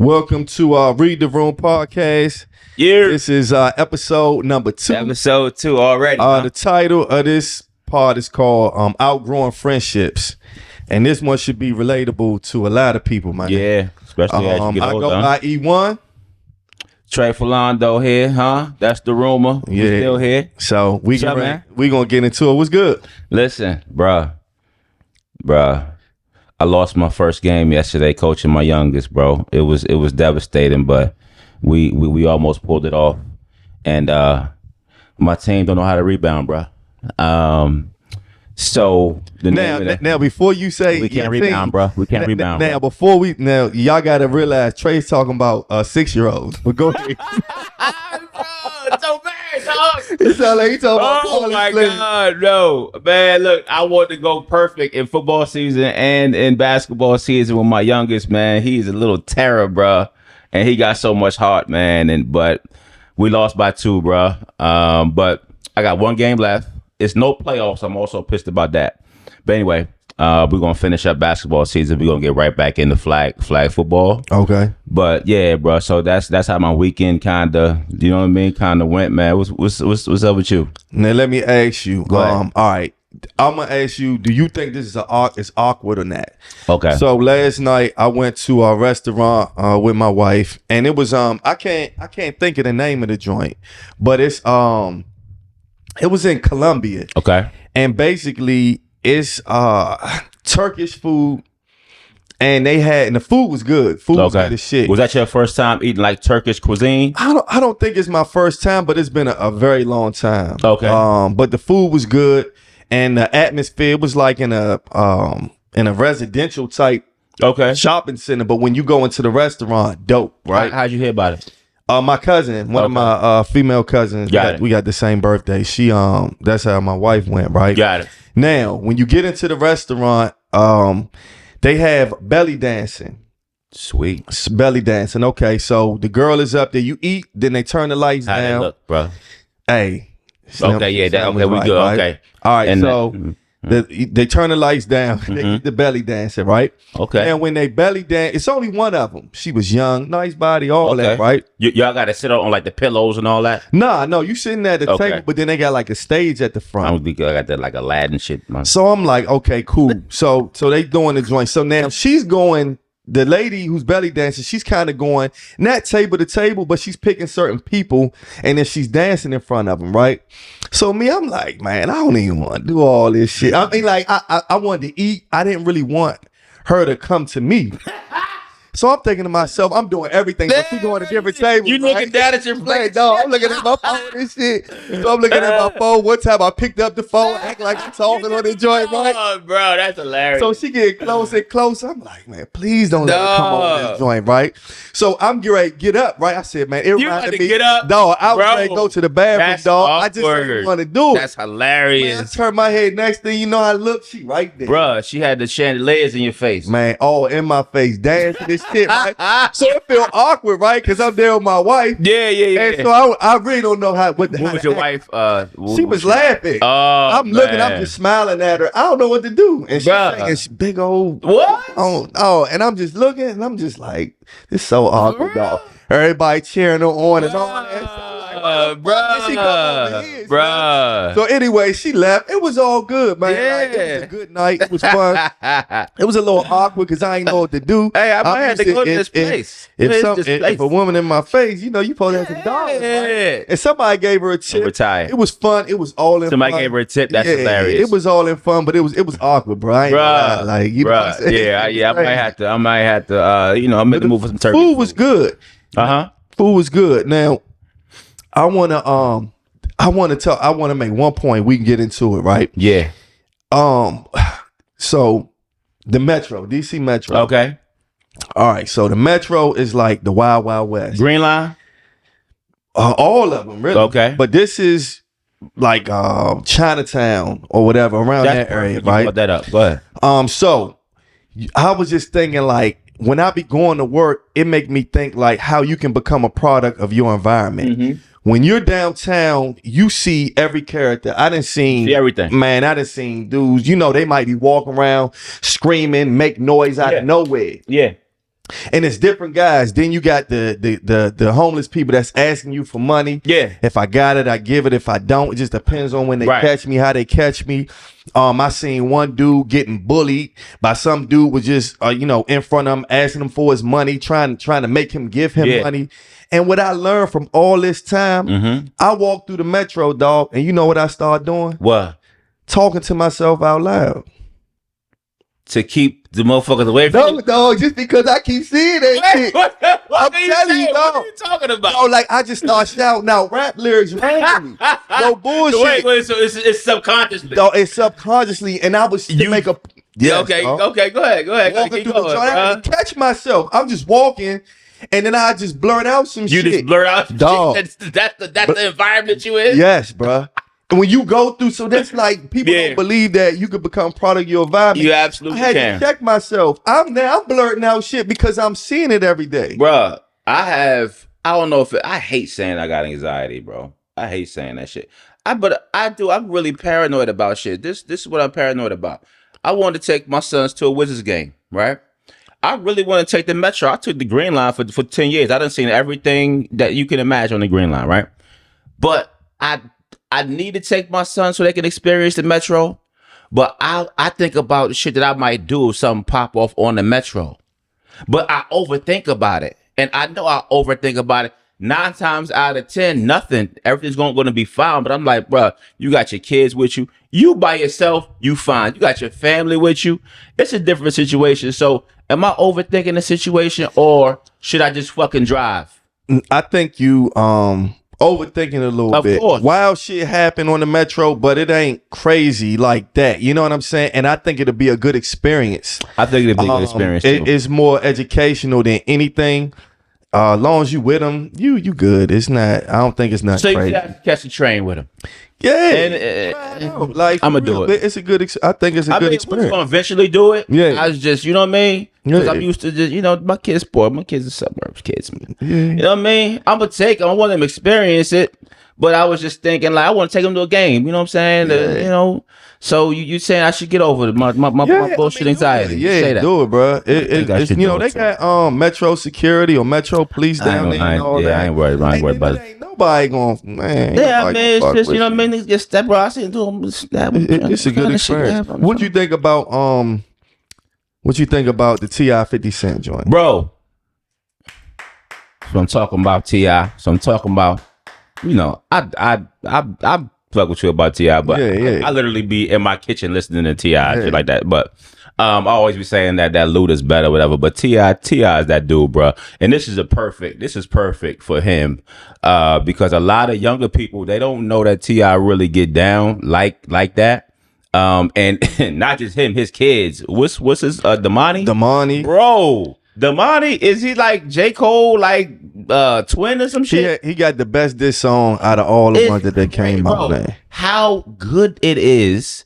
Welcome to Read the Room podcast. Yeah. This is episode number 2. Episode 2 already. The title of this part is called Outgrowing Friendships. And this one should be relatable to a lot of people, man. Yeah, especially as you get older. I go by E1. Trey Philando here, huh? That's the rumor. Yeah. We still here. So we gonna get into it. What's good? Listen, bruh. I lost my first game yesterday coaching my youngest, bro. It was devastating, but we almost pulled it off. And my team don't know how to rebound, bro. So now before you say we can't rebound, bro. We can't rebound. Now y'all gotta realize Trey's talking about 6-year-olds. But go ahead. It's so bad, dog. It sound like he talking about my God, no. Man, look, I want to go perfect in football season and in basketball season with my youngest, man. He's a little terror, bro. And he got so much heart, man. But we lost by 2, bro. But I got 1 game left. It's no playoffs. I'm also pissed about that. But anyway, we're going to finish up basketball season. We're going to get right back into flag football. Okay. But yeah, bro. So that's how my weekend kind of, you know what I mean? Kind of went, man. What's up with you? Now, let me ask you. All right. I'm going to ask you, do you think this is it's awkward or not? Okay. So last night I went to a restaurant with my wife, and it was I can't think of the name of the joint, but it was in Colombia. Okay. And basically it's Turkish food, and the food was good. Food was good as shit. Was that your first time eating like Turkish cuisine? I don't think it's my first time, but it's been a very long time. Okay. But the food was good, and the atmosphere was like in a residential type shopping center. But when you go into the restaurant, dope, right? How'd you hear about it? My cousin, one of my female cousins, we got the same birthday. She that's how my wife went, right? Got it. Now, when you get into the restaurant, they have belly dancing. Sweet. It's belly dancing. Okay, so the girl is up there. You eat, then they turn the lights How down. they look, bro? Hey. Okay, yeah, we good. Right? Okay. All right, And so they turn the lights down. They eat the belly dancing, right? Okay. And when they belly dance, it's only one of them. She was young, nice body, all that, right? Y'all got to sit on like the pillows and all that? No, you sitting at the table, but then they got like a stage at the front. I don't think I got that like Aladdin shit, man. So I'm like, okay, cool. So they doing the joint. So now she's going. The lady who's belly dancing, she's kind of going not table to table, but she's picking certain people, and then she's dancing in front of them, right? So me, I'm like, man, I don't even want to do all this shit. I mean, like, I wanted to eat. I didn't really want her to come to me. So I'm thinking to myself, I'm doing everything. So she going to different tables. You looking down at your plate? No, I'm looking at my phone and shit. So I'm looking at my phone. One time I picked up the phone, act like I'm talking on the joint, right? Oh, bro, that's hilarious. So she get closer and closer. I'm like, man, please don't let her come over this joint, right? So I'm getting ready to get up, right? I said, man, it reminded me. Get up? Dog, I was ready to go to the bathroom, dog. Awkward. I just didn't want to do it. That's hilarious. Man, I turned my head. Next thing you know, I look, she right there. Bruh, she had the chandeliers in your face. Man, all in my face, dancing this shit, right? So it feel awkward, right? Because I'm there with my wife. Yeah. And so I really don't know what was your wife? She was laughing. Oh, I'm looking, I'm just smiling at her. I don't know what to do. And she's big old. What? Oh, and I'm just looking, and I'm just like, this is so awkward, dog. Everybody cheering her on and all that. Bruh. So anyway, she left. It was all good, man. Yeah. Like, it was a good night. It was fun. It was a little awkward because I ain't know what to do. Hey, I might have to go to this place. If a woman in my face, you know, you supposed to have some dollars. Right? And somebody gave her a tip. Retired. It was fun. It was all in Somebody fun. gave her a tip. That's hilarious. It was all in fun, but it was awkward, bro. I ain't bruh, like, you know what I'm saying? Yeah. I might have to. You know, I'm in the mood for some turkey. Food was good. Food was good. Now, I want to make one point. We can get into it, right? Yeah. So the Metro, DC Metro. Okay. All right. So the Metro is like the Wild Wild West. Green Line. All of them, really. Okay. But this is like Chinatown or whatever around that area, right? Put that up. Go ahead. So I was just thinking, like, when I be going to work, it make me think like how you can become a product of your environment. Mm-hmm. When you're downtown, you see every character. I done seen everything. Man, I done seen dudes, you know, they might be walking around screaming, make noise out of nowhere. Yeah. And it's different guys. Then you got the homeless people that's asking you for money. Yeah. If I got it, I give it. If I don't, it just depends on when they catch me, how they catch me. I seen one dude getting bullied by some dude was just in front of him, asking him for his money, trying to make him give him money. And what I learned from all this time, I walked through the metro, dog, and you know what I started doing? What? Talking to myself out loud. To keep the motherfuckers away from you? No, dog, just because I keep seeing that shit. I'm telling you, dog. What are you talking about? No, like I just start shouting out rap lyrics randomly. No bullshit. Wait, so it's subconsciously. No, it's subconsciously, and I was to make a okay, go ahead. Walking through the joint, I didn't catch myself. I'm just walking, and then I just blurt out some shit. You just blurt out, dog. That's the environment you in. Yes, bruh. And when you go through, so that's like people don't believe that you could become part of your environment. You absolutely can. I had to check myself. I'm blurting out shit because I'm seeing it every day. Bruh, I don't know I hate saying I got anxiety, bro. I hate saying that shit. But I do. I'm really paranoid about shit. This is what I'm paranoid about. I wanted to take my sons to a Wizards game, right? I really want to take the Metro. I took the Green Line for 10 years. I done seen everything that you can imagine on the Green Line, right? But I need to take my son so they can experience the Metro. But I think about the shit that I might do if something pop off on the Metro. But I overthink about it. And I know I overthink about it. 9 times out of 10, nothing. Everything's going to be fine. But I'm like, bro, you got your kids with you. You by yourself, you fine. You got your family with you. It's a different situation. So am I overthinking the situation or should I just fucking drive? I think you overthinking it a little bit. Of course. Wild shit happen on the Metro, but it ain't crazy like that. You know what I'm saying? And I think it'll be a good experience. I think it'll be a good experience too. It's more educational than anything. As long as you with them, you good. It's not. I don't think it's not so crazy. So you have to catch the train with them. Yeah, and, like I'm gonna do it. It's a good. I think it's a good experience. We're gonna eventually do it. Yeah, I was just, you know what I mean? Because I'm used to just, my kids sport. My kids are suburbs kids. Yeah. You know what I mean? I'm gonna take them. I want them to experience it. But I was just thinking, like, I want to take them to a game. You know what I'm saying? Yeah. So you saying I should get over my bullshit anxiety? Yeah, say that. do it, bro. It's they got Metro security or Metro police down there. I ain't worried about it. Ain't nobody going, man. Yeah, I mean, it's just, you know what I mean? Just step right into them. It's a good experience. What you think about the T.I. 50 Cent joint? Bro. So I'm talking about T.I. So I'm talking about, I fuck with you about T.I., but I literally be in my kitchen listening to T.I. shit like that. But I always be saying that Luda's better, whatever. But T.I. is that dude, bro. And this is perfect for him, because a lot of younger people, they don't know that T.I. really get down like that. And not just him, his kids. What's his Damani? Damani, bro. Damani, is he like J. Cole, like twin or some shit? He got the best diss song out of all the ones that they came out, man. How good it is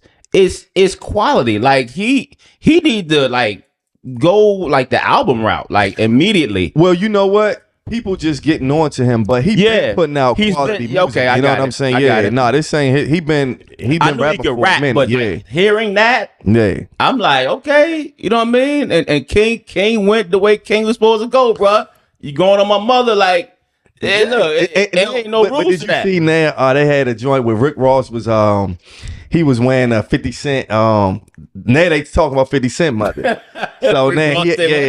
quality. Like he need to like go like the album route, like immediately. Well, you know what? People just getting on to him, but he been putting out quality music. Okay, you know what I'm saying? This ain't he been rapping for a minute. But like, hearing that, I'm like, okay, you know what I mean? And King went the way King was supposed to go, bro. You going on my mother like, hey, look, it ain't no rules. But did you see now? They had a joint where Rick Ross was he was wearing a 50 Cent. Now they talking about 50 Cent mother. So now,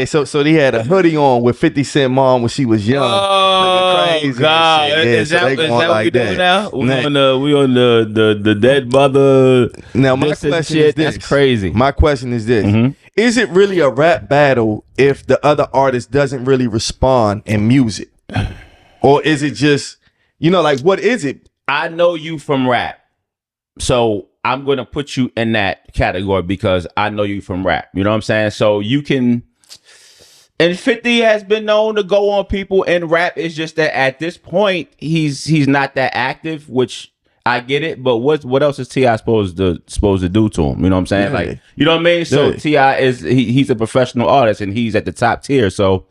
so they had a hoodie on with 50 Cent mom when she was young. Oh crazy God! Is that what we doing now? We on the dead mother. Now my question is this. That's crazy. My question is this: Is it really a rap battle if the other artist doesn't really respond in music, or is it just like what is it? I know you from rap, so I'm going to put you in that category because I know you from rap. You know what I'm saying? So you can, and 50 has been known to go on people in rap. It's just that at this point, he's not that active, which I get it. But what else is T.I. supposed to do to him? You know what I'm saying? Yeah. Like, you know what I mean? So T.I. he's a professional artist and he's at the top tier. So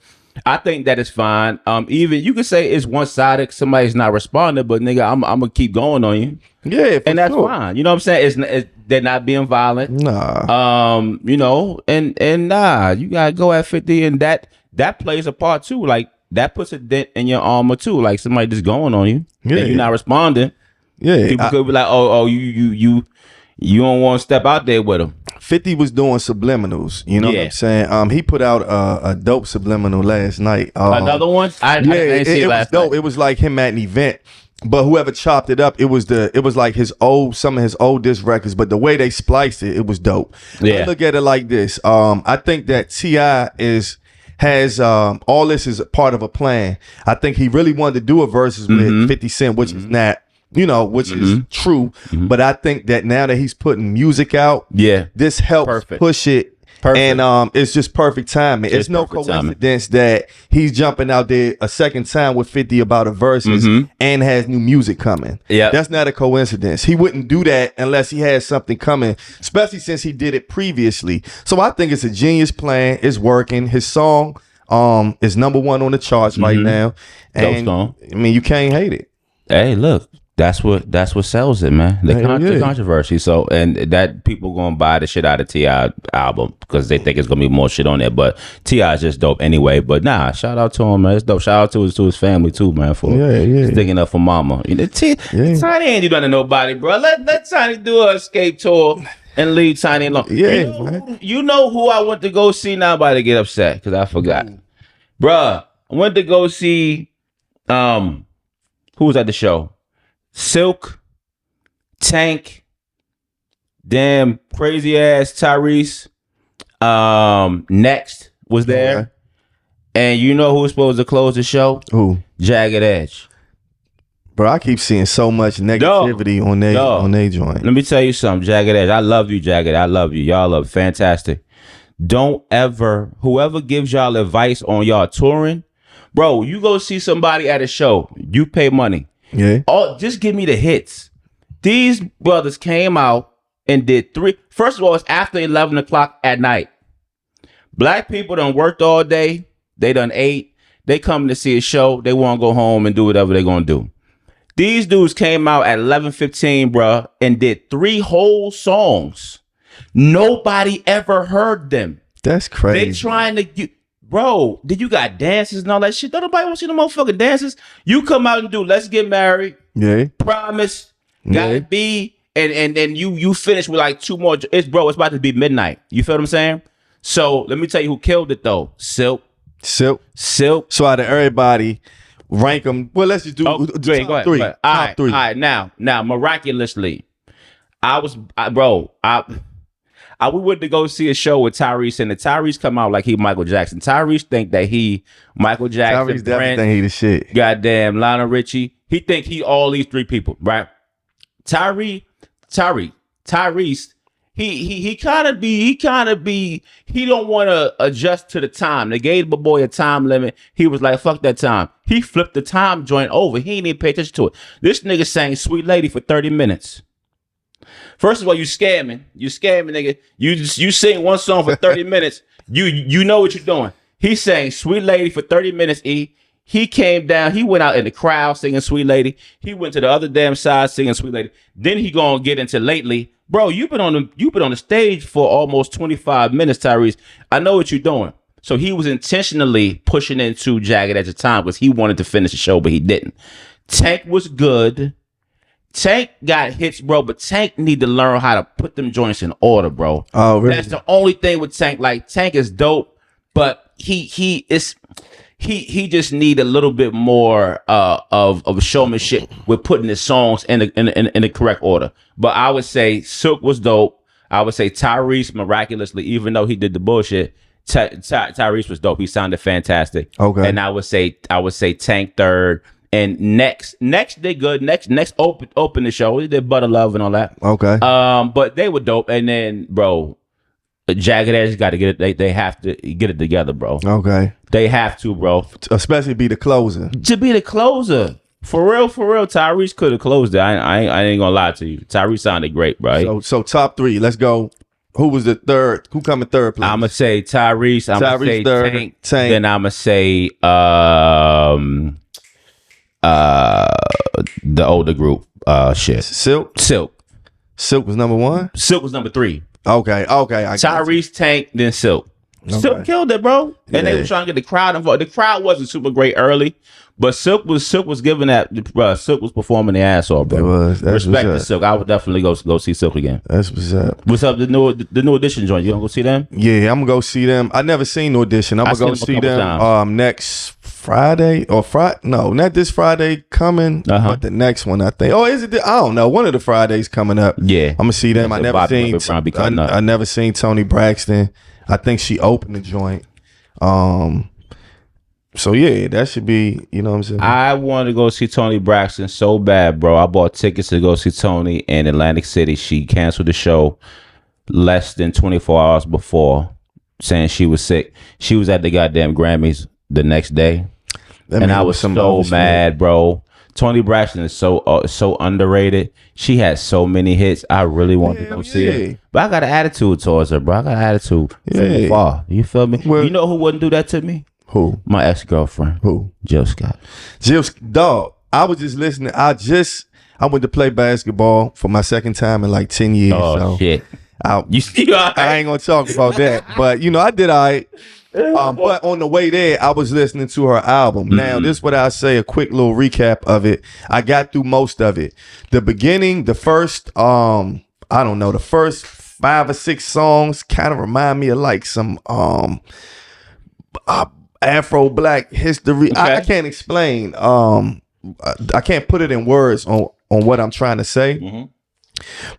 I think that is fine. Even you could say it's one-sided. Somebody's not responding, but nigga, I'm gonna keep going on you. Yeah, and that's fine. You know what I'm saying? They're not being violent. Nah. And nah, you gotta go at 50, and that plays a part too. Like that puts a dent in your armor too. Like somebody just going on you and you're not responding. Yeah, People could be like, oh, you don't want to step out there with them. 50 was doing subliminals. You know what I'm saying? He put out a dope subliminal last night. Another one? I didn't see it last was dope. night. It was like him at an event. But whoever chopped it up, it was like some of his oldest records. But the way they spliced it, it was dope. Yeah. I look at it like this. I think that T.I. has all this is part of a plan. I think he really wanted to do a verses with 50 Cent, which is not, which is true. But I think that now that he's putting music out, this helps push it. Perfect. And it's just perfect timing. It's no coincidence that he's jumping out there a second time with 50 about a verses and has new music coming. Yeah, that's not a coincidence. He wouldn't do that unless he has something coming, especially since he did it previously. So I think it's a genius plan. It's working. His song is #1 on the charts right now. And I mean, you can't hate it. Hey, look. That's what sells it, man. The controversy. So, and that people gonna buy the shit out of T.I. album because they think it's gonna be more shit on there. But T.I. is just dope anyway. But nah, shout out to him, man. It's dope. Shout out to his family too, man, for sticking up for mama. You know, Tiny ain't do nothing to nobody, bro. Let Tiny do a escape tour and leave Tiny alone. Yeah, you know who I went to go see? Now I'm about to get upset because I forgot, bruh. I went to go see who was at the show. Silk, Tank, damn crazy ass Tyrese. Next was there, and you know who was supposed to close the show? Who? Jagged Edge. Bro, I keep seeing so much negativity on their joint. Let me tell you something, Jagged Edge. I love you, Jagged. I love you. Y'all are fantastic. Don't ever, whoever gives y'all advice on y'all touring, bro, you go see somebody at a show, you pay money. Yeah. Oh, just give me the hits. These brothers came out and did 3. First of all, it's after 11 o'clock at night. Black people done worked all day. They done ate. They come to see a show. They want to go home and do whatever they're going to do. These dudes came out at 11:15, bruh, and did 3 whole songs. Nobody ever heard them. That's crazy. They trying to get... Bro, did you got dances and all that shit? Don't nobody want to see the motherfucking dances. You come out and do Let's Get Married. Yeah. Promise. Gotta be. And then you finish with like 2 more. It's about to be midnight. You feel what I'm saying? So let me tell you who killed it though. Silk. So out of everybody, rank them. Well, let's just do top 3. Go ahead. Top 3. All right. Now, miraculously, we went to go see a show with Tyrese, and the Tyrese come out like he Michael Jackson. Tyrese think that he Michael Jackson. Tyrese definitely think he the shit. Goddamn, Lionel Richie. He think he all these 3 people, right? Tyrese. He kind of be. He don't want to adjust to the time. They gave my boy a time limit. He was like, fuck that time. He flipped the time joint over. He ain't even pay attention to it. This nigga sang "Sweet Lady" for 30 minutes. First of all, you scamming, nigga. You sing one song for 30 minutes. You know what you're doing. He sang "Sweet Lady" for 30 minutes. He came down. He went out in the crowd singing "Sweet Lady." He went to the other damn side singing "Sweet Lady." Then he gonna get into "Lately." Bro, you've been on the stage for almost 25 minutes, Tyrese. I know what you're doing. So he was intentionally pushing into Jagged at the time because he wanted to finish the show, but he didn't. Tank was good. Tank got hits, bro, but Tank need to learn how to put them joints in order, bro. Oh, really? That's the only thing with Tank. Like, Tank is dope, but he just need a little bit more of showmanship with putting his songs in the correct order. But I would say Silk was dope. I would say Tyrese miraculously, even though he did the bullshit, Tyrese was dope. He sounded fantastic. Okay. And I would say Tank third. And next did good. Next open the show. He did Butter Love and all that. Okay. But they were dope. And then, bro, Jagged Edge got to get it. They have to get it together, bro. Okay. They have to, bro. Especially be the closer. To be the closer. For real. Tyrese could have closed it. I ain't gonna lie to you. Tyrese sounded great, bro. So top 3. Let's go. Who was the third? Who come in third place? I'm gonna say Tyrese. I'm gonna say third, Tank. Then I'm gonna say the older group. Shit. Silk was number 1. Silk was number 3. Okay. Tyrese, Tank, then Silk. Silk killed it, bro. And they were trying to get the crowd involved. The crowd wasn't super great early, but Silk was giving that. Silk was performing the ass off, bro. It was. That's Respect to Silk. I would definitely go see Silk again. That's what's up. What's up? The new edition joint. You gonna go see them? Yeah, I'm gonna go see them. I never seen No Audition. I'm gonna go see them next Friday or Friday. No, not this Friday coming, but the next one I think. Oh, is it? I don't know. One of the Fridays coming up. Yeah, I'm gonna see them. I never seen Toni Braxton. I think she opened the joint. So yeah, that should be, you know what I'm saying? I want to go see Toni Braxton so bad, bro. I bought tickets to go see Toni in Atlantic City. She canceled the show less than 24 hours before, saying she was sick. She was at the goddamn Grammys the next day. And I was so mad, bro. Toni Braxton is so underrated. She has so many hits. I really want to go see her. But I got an attitude towards her, bro. I got an attitude from far. You feel me? Well, you know who wouldn't do that to me? Who? My ex-girlfriend. Who? Jill Scott. Dog, I was just listening. I went to play basketball for my second time in like 10 years. Oh, shit. I ain't gonna talk about that. But, you know, I did all right. But on the way there, I was listening to her album. Now, this is what I say, a quick little recap of it. I got through most of it. The beginning, the first, the first 5 or 6 songs kind of remind me of like some Afro Black history. Okay. I can't explain. I can't put it in words on what I'm trying to say.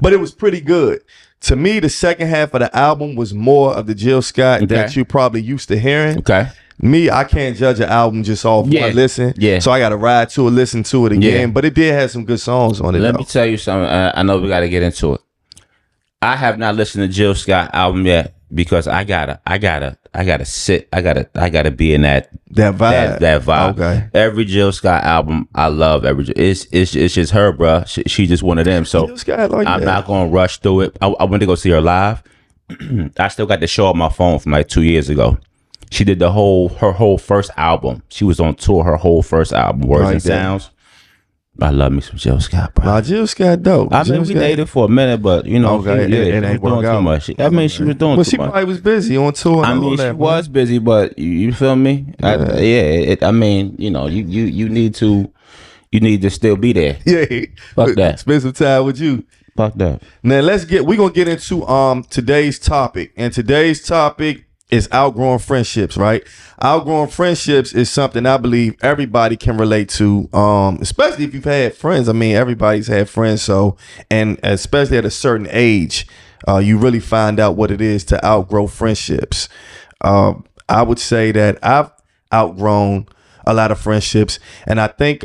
But it was pretty good. To me, the second half of the album was more of the Jill Scott that you probably used to hearing. Okay. Me, I can't judge an album just off one listen. Yeah. So I got to ride to it, listen to it again. But it did have some good songs on it. Let me tell you something. I know we got to get into it. I have not listened to Jill Scott album yet because I gotta be in that vibe. That vibe. Okay. Every Jill Scott album, I love it's just her, bro. She just one of them. So I'm not gonna rush through it. I went to go see her live. I still got the show on my phone from like 2 years ago. She did her whole first album. She was on tour. Her whole first album, Words and Sounds. I love me some Jill Scott, bro. Jill Scott dope. I mean, we dated for a minute, but you know, it ain't doing too much. I mean, she was doing too much. She probably was busy on tour. I mean, she was busy, but you feel me? I mean, you know, you need to still be there. Yeah, fuck that. Spend some time with you. Fuck that. Now we're gonna get into today's topic, and today's topic is outgrowing friendships, right? Outgrowing friendships is something I believe everybody can relate to, especially if you've had friends. I mean, everybody's had friends, so, and especially at a certain age, you really find out what it is to outgrow friendships. I would say that I've outgrown a lot of friendships, and I think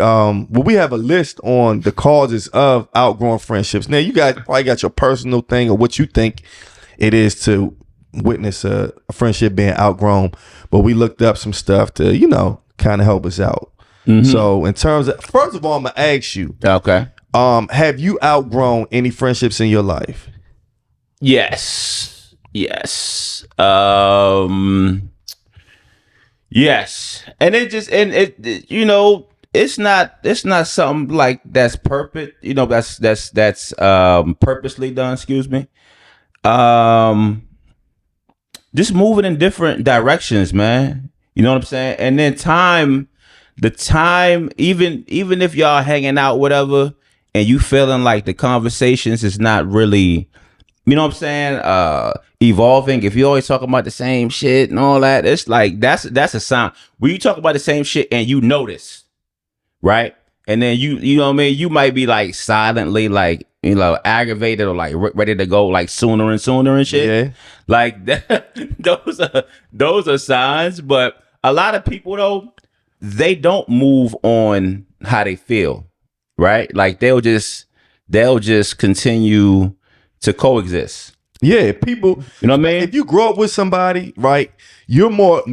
we have a list on the causes of outgrowing friendships. Now, you guys probably got your personal thing or what you think it is to witness a friendship being outgrown, but we looked up some stuff to, you know, kind of help us out. So in terms of, first of all, I'm gonna ask you, have you outgrown any friendships in your life? Yes. Yes. And it you know, it's not something like that's perfect, you know, that's purposely done, excuse me. Just moving in different directions, man. You know what I'm saying? And then the time, even if y'all hanging out, whatever, and you feeling like the conversations is not really, you know what I'm saying, evolving. If you always talking about the same shit and all that, it's like that's a sign. When you talk about the same shit and you notice, right? And then you know what I mean? You might be like silently like, you know, aggravated or like ready to go like sooner and shit. Yeah. Like that, those are signs. But a lot of people though, they don't move on how they feel, right? Like they'll just continue to coexist. Yeah, people, you know what I mean? If you grow up with somebody, right, you're more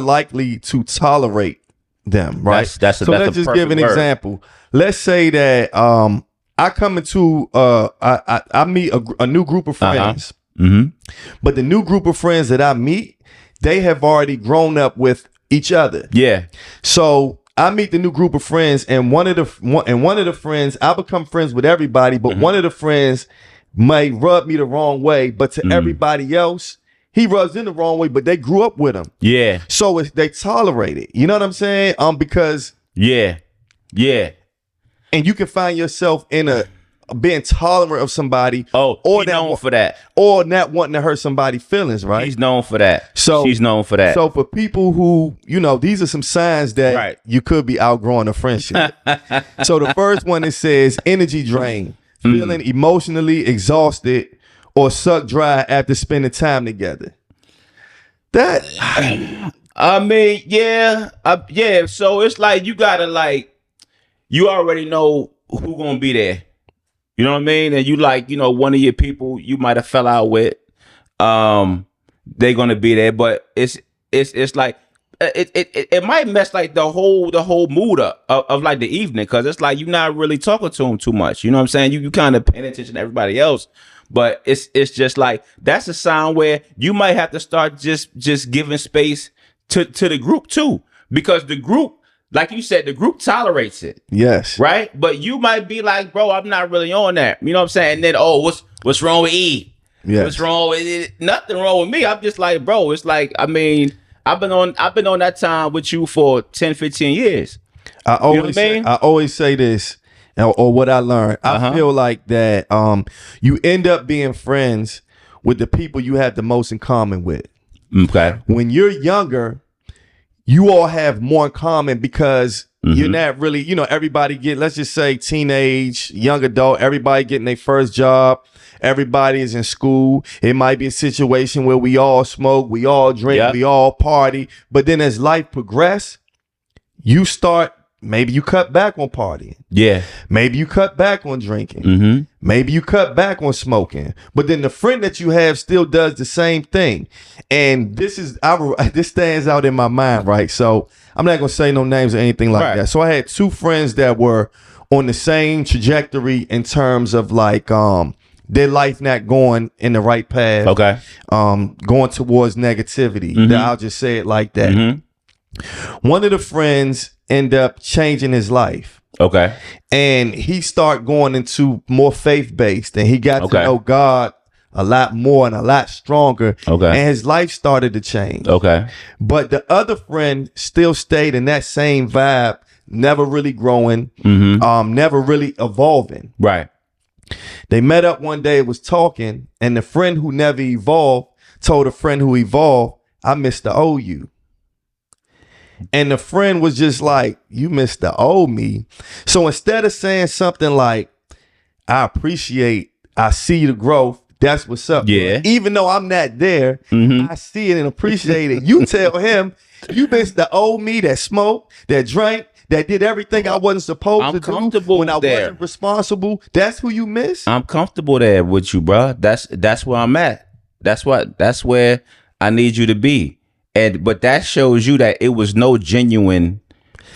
likely to tolerate them, right? So let's just give an example. Let's say that I come into I meet a new group of friends, but the new group of friends that I meet, they have already grown up with each other. Yeah. So I meet the new group of friends, and one of the friends, I become friends with everybody, but one of the friends may rub me the wrong way, but to everybody else, he rubs in the wrong way, but they grew up with him. Yeah. So they tolerate it. You know what I'm saying? Because Yeah. and you can find yourself in a being tolerant of somebody. Oh, or he's known for that. Or not wanting to hurt somebody's feelings, right? He's known for that. So she's known for that. So for people who, these are some signs that you could be outgrowing a friendship. So the first one, it says energy drain, feeling emotionally exhausted or sucked dry after spending time together. That I mean, yeah. So it's like you gotta you already know who gonna be there. You know what I mean? And you one of your people you might have fell out with, they're gonna be there. But it's like it might mess like the whole mood up of like the evening, because it's like you're not really talking to them too much. You know what I'm saying? You kind of paying attention to everybody else. But it's just like that's a sign where you might have to start just giving space to the group too, because the group, like you said, the group tolerates it. Yes. Right? But you might be like, bro, I'm not really on that. You know what I'm saying? And then, what's wrong with E? Yes. What's wrong with it? Nothing wrong with me. I'm just like, bro, it's like, I mean, I've been on that time with you for 10, 15 years. I always say this, or what I learned. I feel like that you end up being friends with the people you have the most in common with. Okay. When you're younger, you all have more in common because you're not really, everybody let's just say teenage, young adult, everybody getting their first job. Everybody is in school. It might be a situation where we all smoke, we all drink, we all party. But then as life progresses, maybe you cut back on partying. Yeah. Maybe you cut back on drinking. Maybe you cut back on smoking. But then the friend that you have still does the same thing. And this stands out in my mind, right? So I'm not going to say no names or anything like that. So I had two friends that were on the same trajectory in terms of like their life not going in the right path. Okay. Going towards negativity. I'll just say it like that. One of the friends end up changing his life. Okay. And he started going into more faith-based, and he got to know God a lot more and a lot stronger. Okay. And his life started to change. Okay. But the other friend still stayed in that same vibe, never really growing, never really evolving. Right. They met up one day, was talking, and the friend who never evolved told a friend who evolved, I miss the old you. And the friend was just like, you missed the old me. So instead of saying something like, I see the growth, that's what's up. Yeah. Bro. Even though I'm not there, I see it and appreciate it. You tell him, you missed the old me that smoked, that drank, that did everything I wasn't supposed to do when I wasn't responsible. That's who you miss? I'm comfortable there with you, bro. That's where I'm at. That's where I need you to be. But that shows you that it was no genuine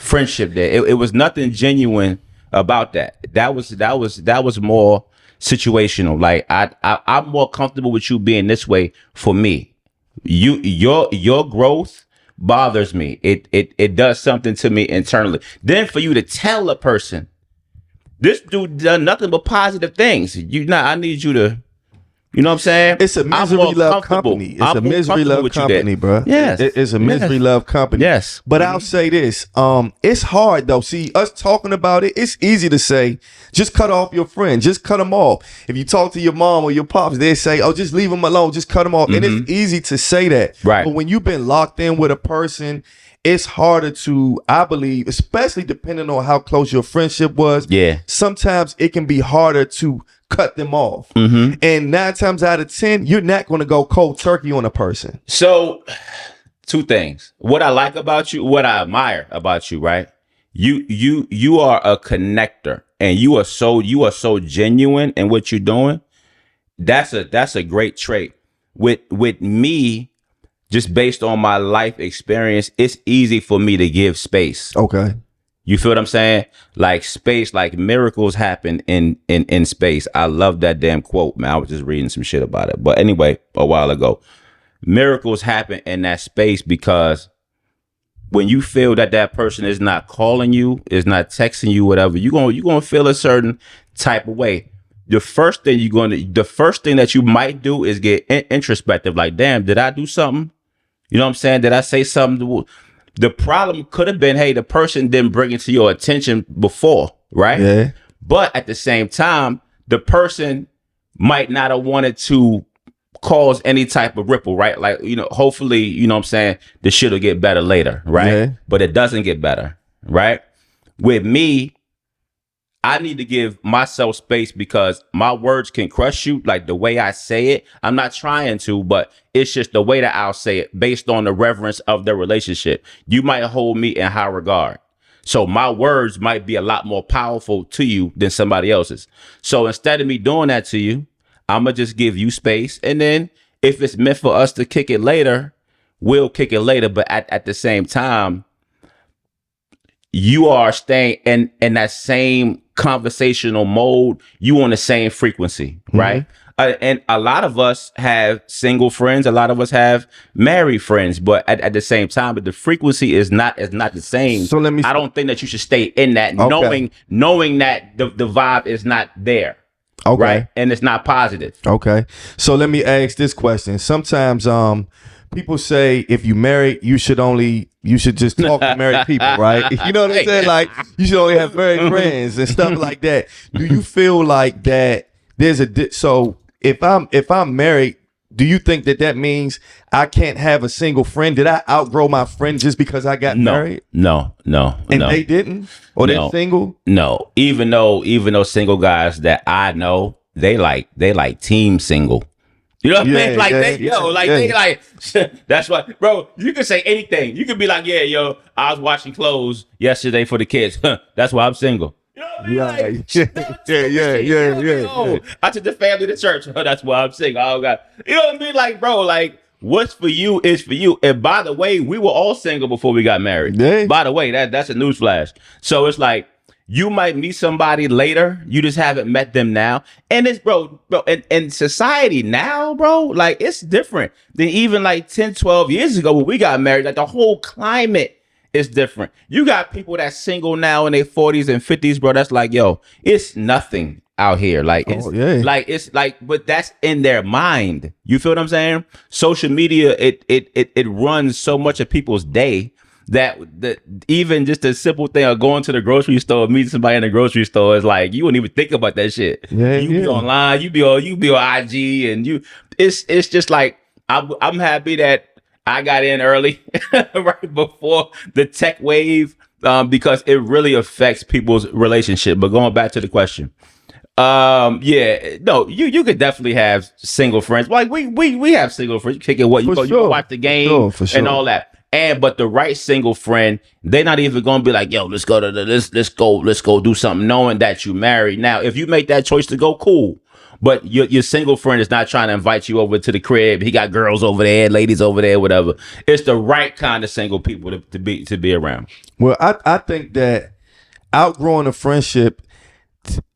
friendship there. It was nothing genuine about that. That was more situational. Like I'm more comfortable with you being this way for me. Your growth bothers me. It does something to me internally. Then for you to tell a person, this dude done nothing but positive things. I need you to. You know what I'm saying? It's a misery love company. It's a misery love company, bro. Yes. It's a misery love company. Yes. But I'll say this. It's hard though. See, us talking about it, it's easy to say, just cut off your friend. Just cut them off. If you talk to your mom or your pops, they say, oh, just leave them alone. Just cut them off. And it's easy to say that. Right. But when you've been locked in with a person, it's harder to, I believe, especially depending on how close your friendship was. Yeah. Sometimes it can be harder to cut them off. And 9 times out of 10, you're not going to go cold turkey on a person. So 2 things. What I like about you, what I admire about you, right? You are a connector, and you are so genuine in what you're doing. That's a great trait. With me, just based on my life experience, it's easy for me to give space. Okay. You feel what I'm saying? Like space, like miracles happen in space. I love that damn quote, man. I was just reading some shit about it. But anyway, a while ago, miracles happen in that space because when you feel that person is not calling you, is not texting you, whatever, you're gonna feel a certain type of way. the first thing that you might do is get introspective. Like, damn, did I do something? You know what I'm saying? Did I say something? The problem could have been, hey, the person didn't bring it to your attention before, right? Yeah. But at the same time, the person might not have wanted to cause any type of ripple, right? Like, hopefully, you know what I'm saying, the shit will get better later, right? Yeah. But it doesn't get better, right? With me, I need to give myself space because my words can crush you. Like the way I say it, I'm not trying to, but it's just the way that I'll say it based on the reverence of the relationship. You might hold me in high regard. So my words might be a lot more powerful to you than somebody else's. So instead of me doing that to you, I'm going to just give you space. And then if it's meant for us to kick it later, we'll kick it later. But at the same time, you are staying in that same conversational mode. You on the same frequency, right? And a lot of us have single friends. A lot of us have married friends. But at the same time, but the frequency is not the same. So I don't think that you should stay in that, knowing that the vibe is not there. Okay. Right. And it's not positive. Okay. So let me ask this question. Sometimes people say if you married, you should just talk to married people, right? You know what I'm saying? Like you should only have married friends and stuff like that. Do you feel like that there's so if I'm married, do you think that means I can't have a single friend? Did I outgrow my friend just because I got married? No. And they didn't? Or they're single? No. Even though single guys that I know, they like team single. You know what I mean? Like they like that's why, bro, you can say anything. You can be like, yeah, yo, I was washing clothes yesterday for the kids. That's why I'm single. You know what I mean? Yeah. I took the family to church. That's why I'm single. Oh God. You know what I mean? Like, bro, like what's for you is for you. And by the way, we were all single before we got married. Yeah. By the way, that's a newsflash. So it's like you might meet somebody later. You just haven't met them now. And it's bro, and society now, bro, like it's different than even like 10, 12 years ago when we got married. Like the whole climate is different. You got people that's single now in their 40s and 50s, bro. That's like, yo, it's nothing out here. Like, it's but that's in their mind. You feel what I'm saying? Social media, it runs so much of people's day that even just a simple thing of going to the grocery store, meeting somebody in the grocery store is like, you wouldn't even think about that shit. You be online, you be on IG, and it's just like, I'm happy that I got in early, right before the tech wave, because it really affects people's relationship. But going back to the question, you could definitely have single friends. Like we have single friends. You kick it, you watch the game and all that. But the right single friend, they're not even gonna be like, yo, let's go do something, knowing that you married. Now, if you make that choice to go, cool. But your single friend is not trying to invite you over to the crib. He got girls over there, ladies over there, whatever. It's the right kind of single people to be around. Well, I think that outgrowing a friendship,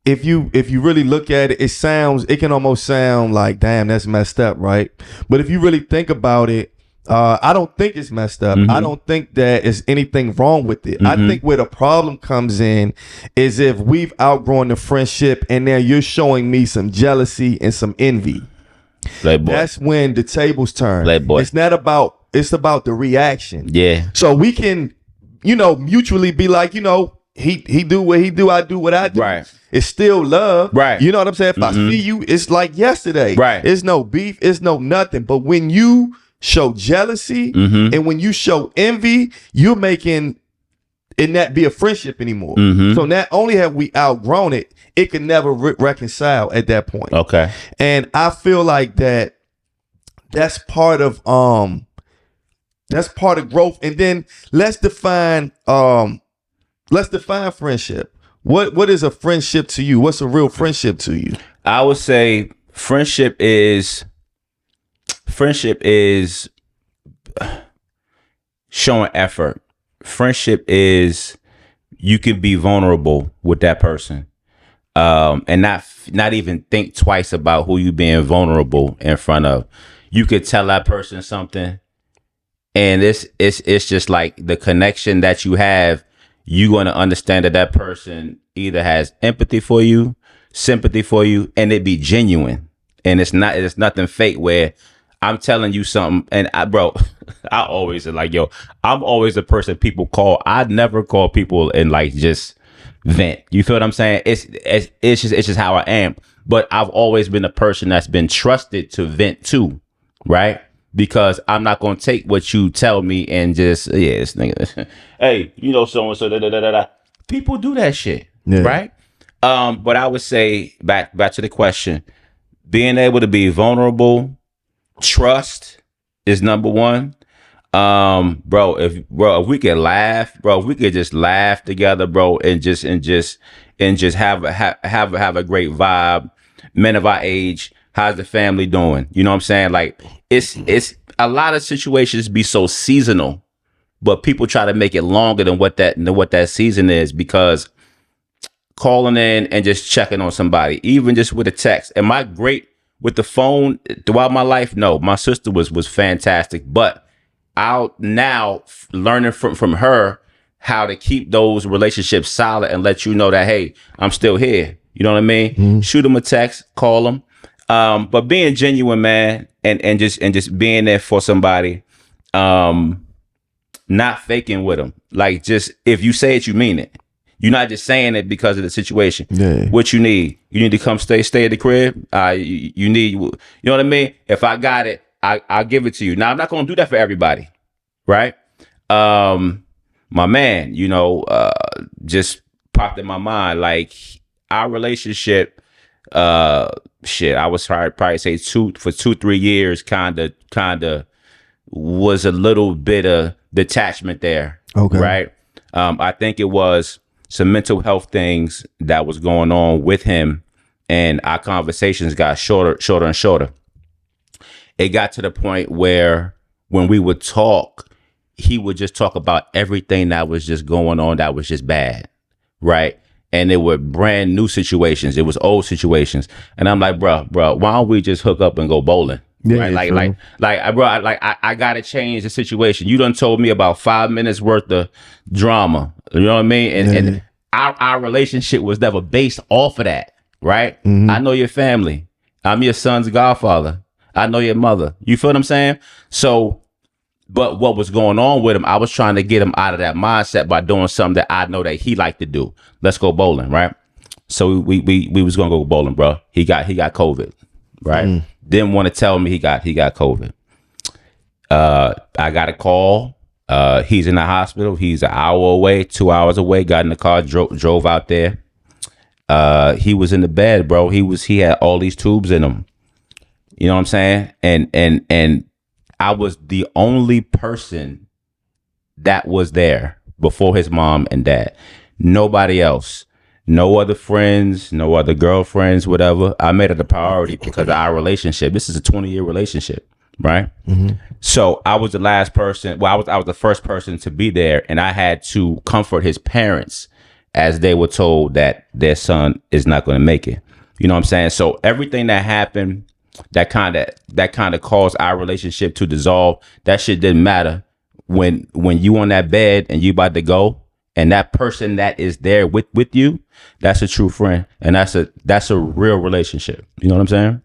if you really look at it, it can almost sound like, damn, that's messed up, right? But if you really think about it, I don't think it's messed up. I don't think that there's anything wrong with it. I think where the problem comes in is if we've outgrown the friendship and now you're showing me some jealousy and some envy. That's when the tables turn. It's about the reaction. Yeah. So we can, mutually be like, he do what he do, I do what I do. Right. It's still love. Right. You know what I'm saying? If I see you, it's like yesterday. Right. It's no beef. It's no nothing. But when you show jealousy and when you show envy, you're making it not be a friendship anymore. So not only have we outgrown it, it can never reconcile at that point. Okay. And I feel like that's part of growth. And then let's define friendship. What is a friendship to you? What's a real friendship to you? I would say friendship is showing effort. Friendship is you can be vulnerable with that person, and not even think twice about who you being vulnerable in front of. You could tell that person something, and it's just like the connection that you have. You're going to understand that person either has empathy for you, sympathy for you, and it be genuine, and it's nothing fake where I'm telling you something, and bro, I always like, yo, I'm always the person people call. I never call people and like just vent. You feel what I'm saying? It's just how I am. But I've always been a person that's been trusted to vent to, right? Because I'm not gonna take what you tell me and just this nigga. Hey, so and so. Da, da, da, da, da. People do that shit, right? But I would say back to the question: being able to be vulnerable, trust is number one. Bro, if we could laugh, bro, if we could just laugh together, bro, and just have a great vibe. Men of our age, how's the family doing? You know what I'm saying? Like it's a lot of situations be so seasonal, but people try to make it longer than what that season is, because calling in and just checking on somebody, even just with a text. Am I great with the phone throughout my life? No, my sister was fantastic, but I'll now learning from her how to keep those relationships solid and let you know that, hey, I'm still here. You know what I mean? Mm-hmm. Shoot them a text, call them. But being genuine, man, and just being there for somebody, not faking with them. Like, just if you say it, you mean it. You're not just saying it because of the situation. Yeah. What you need to come stay at the crib. You need, you know what I mean? If I got it, I'll give it to you. Now, I'm not going to do that for everybody, right? My man, just popped in my mind, like our relationship, I was probably say 2-3 years, kind of was a little bit of detachment there. Okay. Right. I think it was some mental health things that was going on with him, and our conversations got shorter and shorter. It got to the point where when we would talk, he would just talk about everything that was just going on that was just bad, right? And it were brand new situations. It was old situations. And I'm like, bro, why don't we just hook up and go bowling? Yeah, right? I gotta change the situation. You done told me about 5 minutes worth of drama. You know what I mean? And our relationship was never based off of that, right? Mm-hmm. I know your family. I'm your son's godfather. I know your mother. You feel what I'm saying? So, but what was going on with him, I was trying to get him out of that mindset by doing something that I know that he liked to do. Let's go bowling, right? So we was gonna go bowling, bro. He got COVID, right? Mm. Didn't want to tell me he got COVID. I got a call. He's in the hospital. He's an hour away, 2 hours away. Got in the car, drove out there. He was in the bed, bro. He had all these tubes in him. You know what I'm saying? And I was the only person that was there before his mom and dad. Nobody else. No other friends, no other girlfriends, whatever. I made it a priority because of our relationship. This is a 20-year relationship, right? Mm-hmm. So I was the last person. Well, I was the first person to be there, and I had to comfort his parents as they were told that their son is not going to make it. You know what I'm saying? So everything that happened, that kind of caused our relationship to dissolve. That shit didn't matter when you on that bed and you about to go, and that person that is there with you, that's a true friend, and that's a real relationship. You know what I'm saying?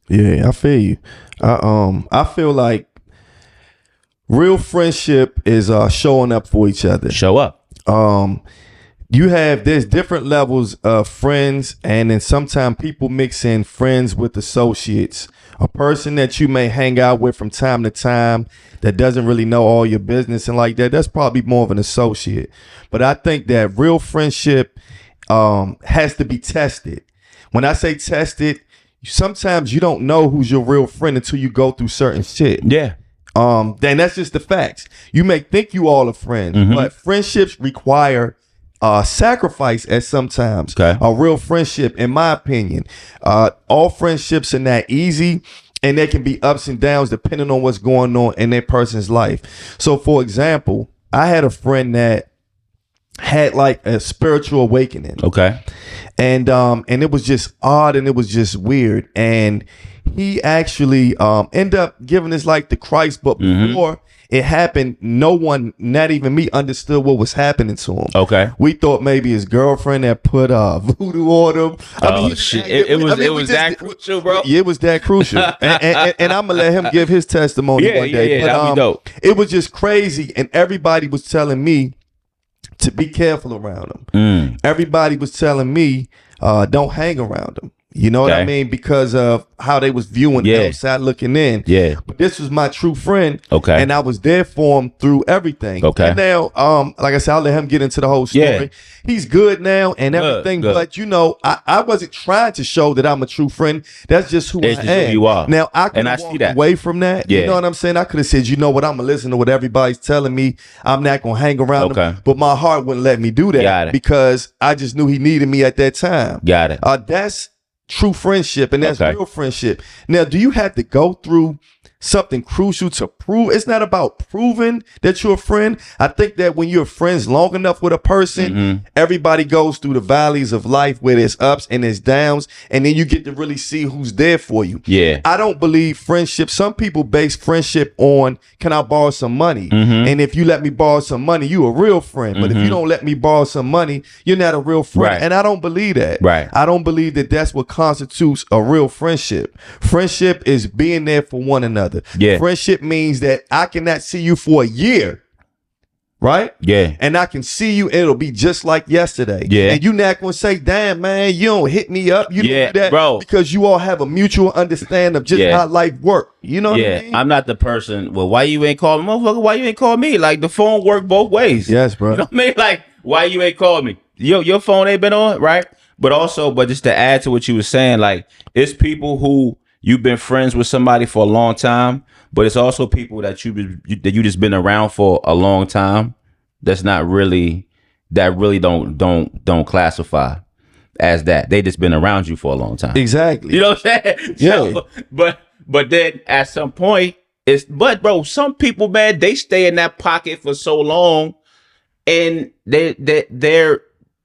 Yeah, I feel you. I feel like real friendship is showing up for each other. Show up. There's different levels of friends, and then sometimes people mix in friends with associates. A person that you may hang out with from time to time that doesn't really know all your business and like that, that's probably more of an associate. But I think that real friendship has to be tested. When I say tested, sometimes you don't know who's your real friend until you go through certain shit. Yeah. Then that's just the facts. You may think you all are friends, mm-hmm. but friendships require sacrifice at sometimes. Okay. A real friendship, in my opinion, all friendships are not easy, and there can be ups and downs depending on what's going on in that person's life. So, for example, I had a friend that had like a spiritual awakening. Okay. And it was just odd and it was just weird. And he actually ended up giving his life to Christ, but before it happened, no one, not even me, understood what was happening to him. Okay. We thought maybe his girlfriend had put voodoo on him. Shit. It was that crucial, bro. Yeah, it was that crucial. and I'm gonna let him give his testimony one day. Yeah, that'd be dope. It was just crazy, and everybody was telling me to be careful around him. Everybody was telling me don't hang around him. You know what I mean? Because of how they was viewing the outside looking in. Yeah. But this was my true friend. Okay. And I was there for him through everything. Okay. And now, like I said, I'll let him get into the whole story. Yeah. He's good now and everything. Good. But you know, I wasn't trying to show that I'm a true friend. That's just who I am. Who you are. Now I could have walked away from that. Yeah. You know what I'm saying? I could have said, you know what, I'm gonna listen to what everybody's telling me. I'm not gonna hang around him. But my heart wouldn't let me do that because I just knew he needed me at that time. Got it. That's true friendship, and that's real friendship. Now, do you have to go through something crucial to prove? It's not about proving that you're a friend. I think that when you're friends long enough with a person, everybody goes through the valleys of life where there's ups and there's downs, and then you get to really see who's there for you. Yeah. I don't believe friendship. Some people base friendship on, can I borrow some money? And if you let me borrow some money, you a real friend. But if you don't let me borrow some money, you're not a real friend. Right. And I don't believe that. Right. I don't believe that that's what constitutes a real friendship. Friendship is being there for one another. Yeah. Friendship means that I cannot see you for a year, right? Yeah. And I can see you, and it'll be just like yesterday. Yeah. And you're not gonna say, damn, man, you don't hit me up. You don't do that, bro. Because you all have a mutual understanding of just how life works. You know what I mean? I'm not the person, well, why you ain't call me? Motherfucker, why you ain't call me? Like, the phone work both ways. Yes, bro. You know what I mean? Like, why you ain't called me? Your phone ain't been on, right? But just to add to what you were saying, like, it's people who you've been friends with somebody for a long time, but it's also people that you just been around for a long time. That really don't classify as that. They just been around you for a long time. Exactly. You know what I'm saying? Yeah. So, but then at some point bro, some people, man, they stay in that pocket for so long, and their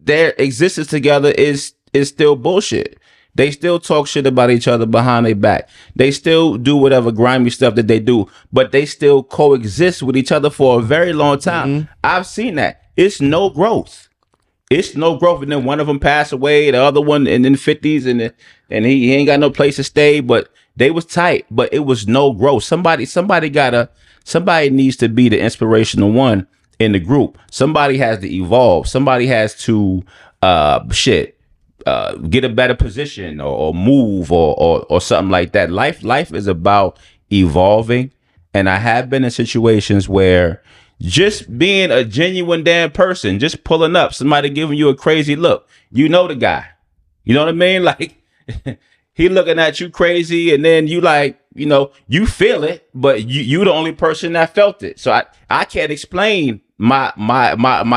existence together is still bullshit. They still talk shit about each other behind their back. They still do whatever grimy stuff that they do, but they still coexist with each other for a very long time. I've seen that. It's no growth. It's no growth. And then one of them passed away, the other one in the 50s, and he ain't got no place to stay, but they was tight, but it was no growth. Somebody needs to be the inspirational one in the group. Somebody has to evolve. Somebody has to get a better position or move or something like that. Life is about evolving, and I have been in situations where just being a genuine damn person, just pulling up, somebody giving you a crazy look, you know the guy, you know what I mean? Like, he looking at you crazy, and then you like, you know, you feel it, but you the only person that felt it. So I can't explain my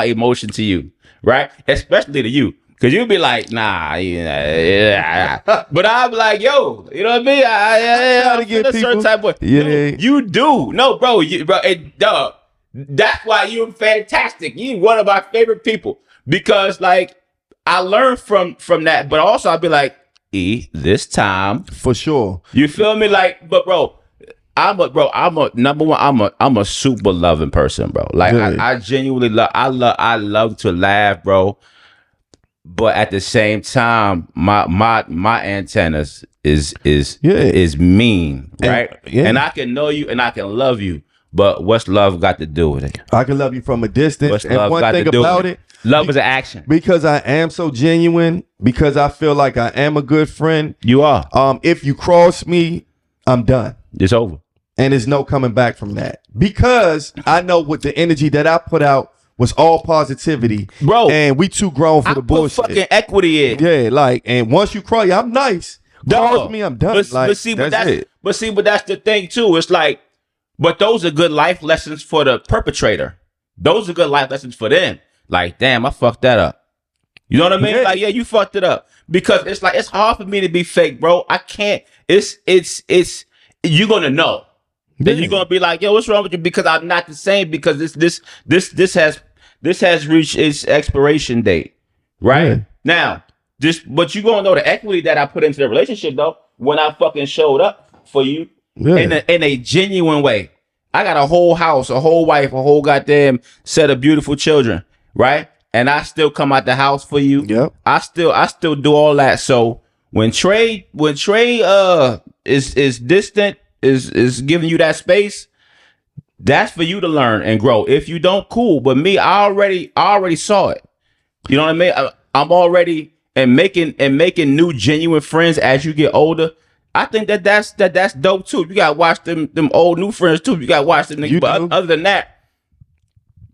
emotion to you, right? Especially to you. Cause you'd be like, nah, yeah. But I'm like, yo, you know what I mean? I get a certain type of, you do. No, bro, that's why you're fantastic. You're one of my favorite people, because like I learned from that, but also I'd be like, this time for sure. You feel me? Like, but bro, I'm a super loving person, bro. Like I genuinely I love to laugh, bro. But at the same time, my antennas is mean, right? And I can know you and I can love you, but what's love got to do with it? I can love you from a distance. What's love got to do with it? Love is an action. Because I am so genuine, because I feel like I am a good friend. You are. If you cross me, I'm done. It's over. And there's no coming back from that. Because I know what the energy that I put out was all positivity, bro, and we too grown for the bullshit. Put fucking equity in, yeah. Like, and once you cry, I'm nice. Cross me, I'm done. But that's the thing too. It's like, but those are good life lessons for the perpetrator. Those are good life lessons for them. Like, damn, I fucked that up. You know what I mean? Like, yeah, you fucked it up, because it's like, it's hard for me to be fake, bro. I can't. It's you're gonna know. Then you're gonna be like, yo, what's wrong with you? Because I'm not the same. Because this this has reached its expiration date, right? Yeah. Now, but you gonna know the equity that I put into the relationship though when I fucking showed up for you Yeah. in a genuine way. I got a whole house, a whole wife, a whole goddamn set of beautiful children, right? And I still come out the house for you. Yep. I still do all that. So when Trey is distant, is giving you that space, that's for you to learn and grow. If you don't, cool. But me, I already saw it. You know what I mean? I'm already making new genuine friends as you get older. I think that's dope too. You gotta watch them old new friends too. You gotta watch them niggas. But other than that,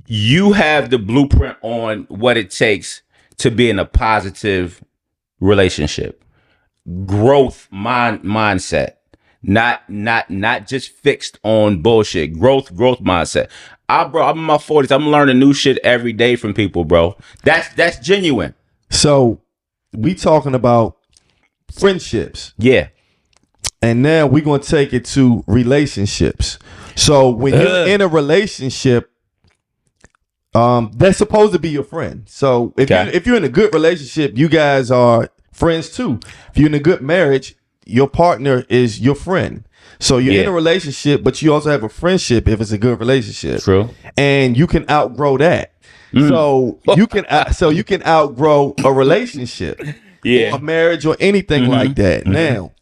you have the blueprint on what it takes to be in a positive relationship. Growth mindset. Not just fixed on bullshit. Growth mindset. I'm in my 40s. I'm learning new shit every day from people, bro. That's genuine. So we talking about friendships. Yeah. And now we're gonna take it to relationships. So when you're in a relationship, that's supposed to be your friend. So if you're in a good relationship, you guys are friends too. If you're in a good marriage, your partner is your friend. So you're in a relationship, but you also have a friendship if it's a good relationship. True. And you can outgrow that. So you can outgrow a relationship, or a marriage, or anything like that. Now,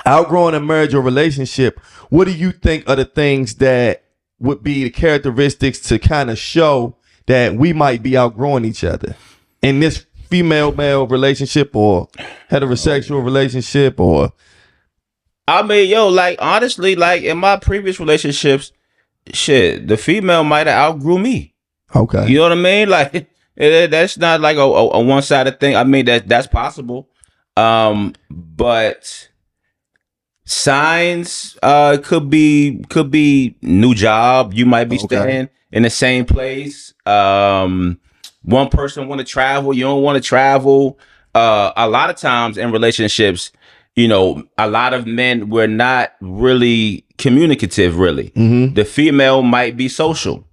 outgrowing a marriage or relationship, what do you think are the things that would be the characteristics to kind of show that we might be outgrowing each other in this female-male relationship or heterosexual relationship? Or I mean, like honestly, like in my previous relationships, shit, the female might have outgrew me. Okay. You know what I mean? Like that's not like a one-sided thing. I mean that's possible. But signs could be new job. You might be staying in the same place. One person want to travel, you don't want to travel. A lot of times in relationships, a lot of men were not really communicative. Really, the female might be social.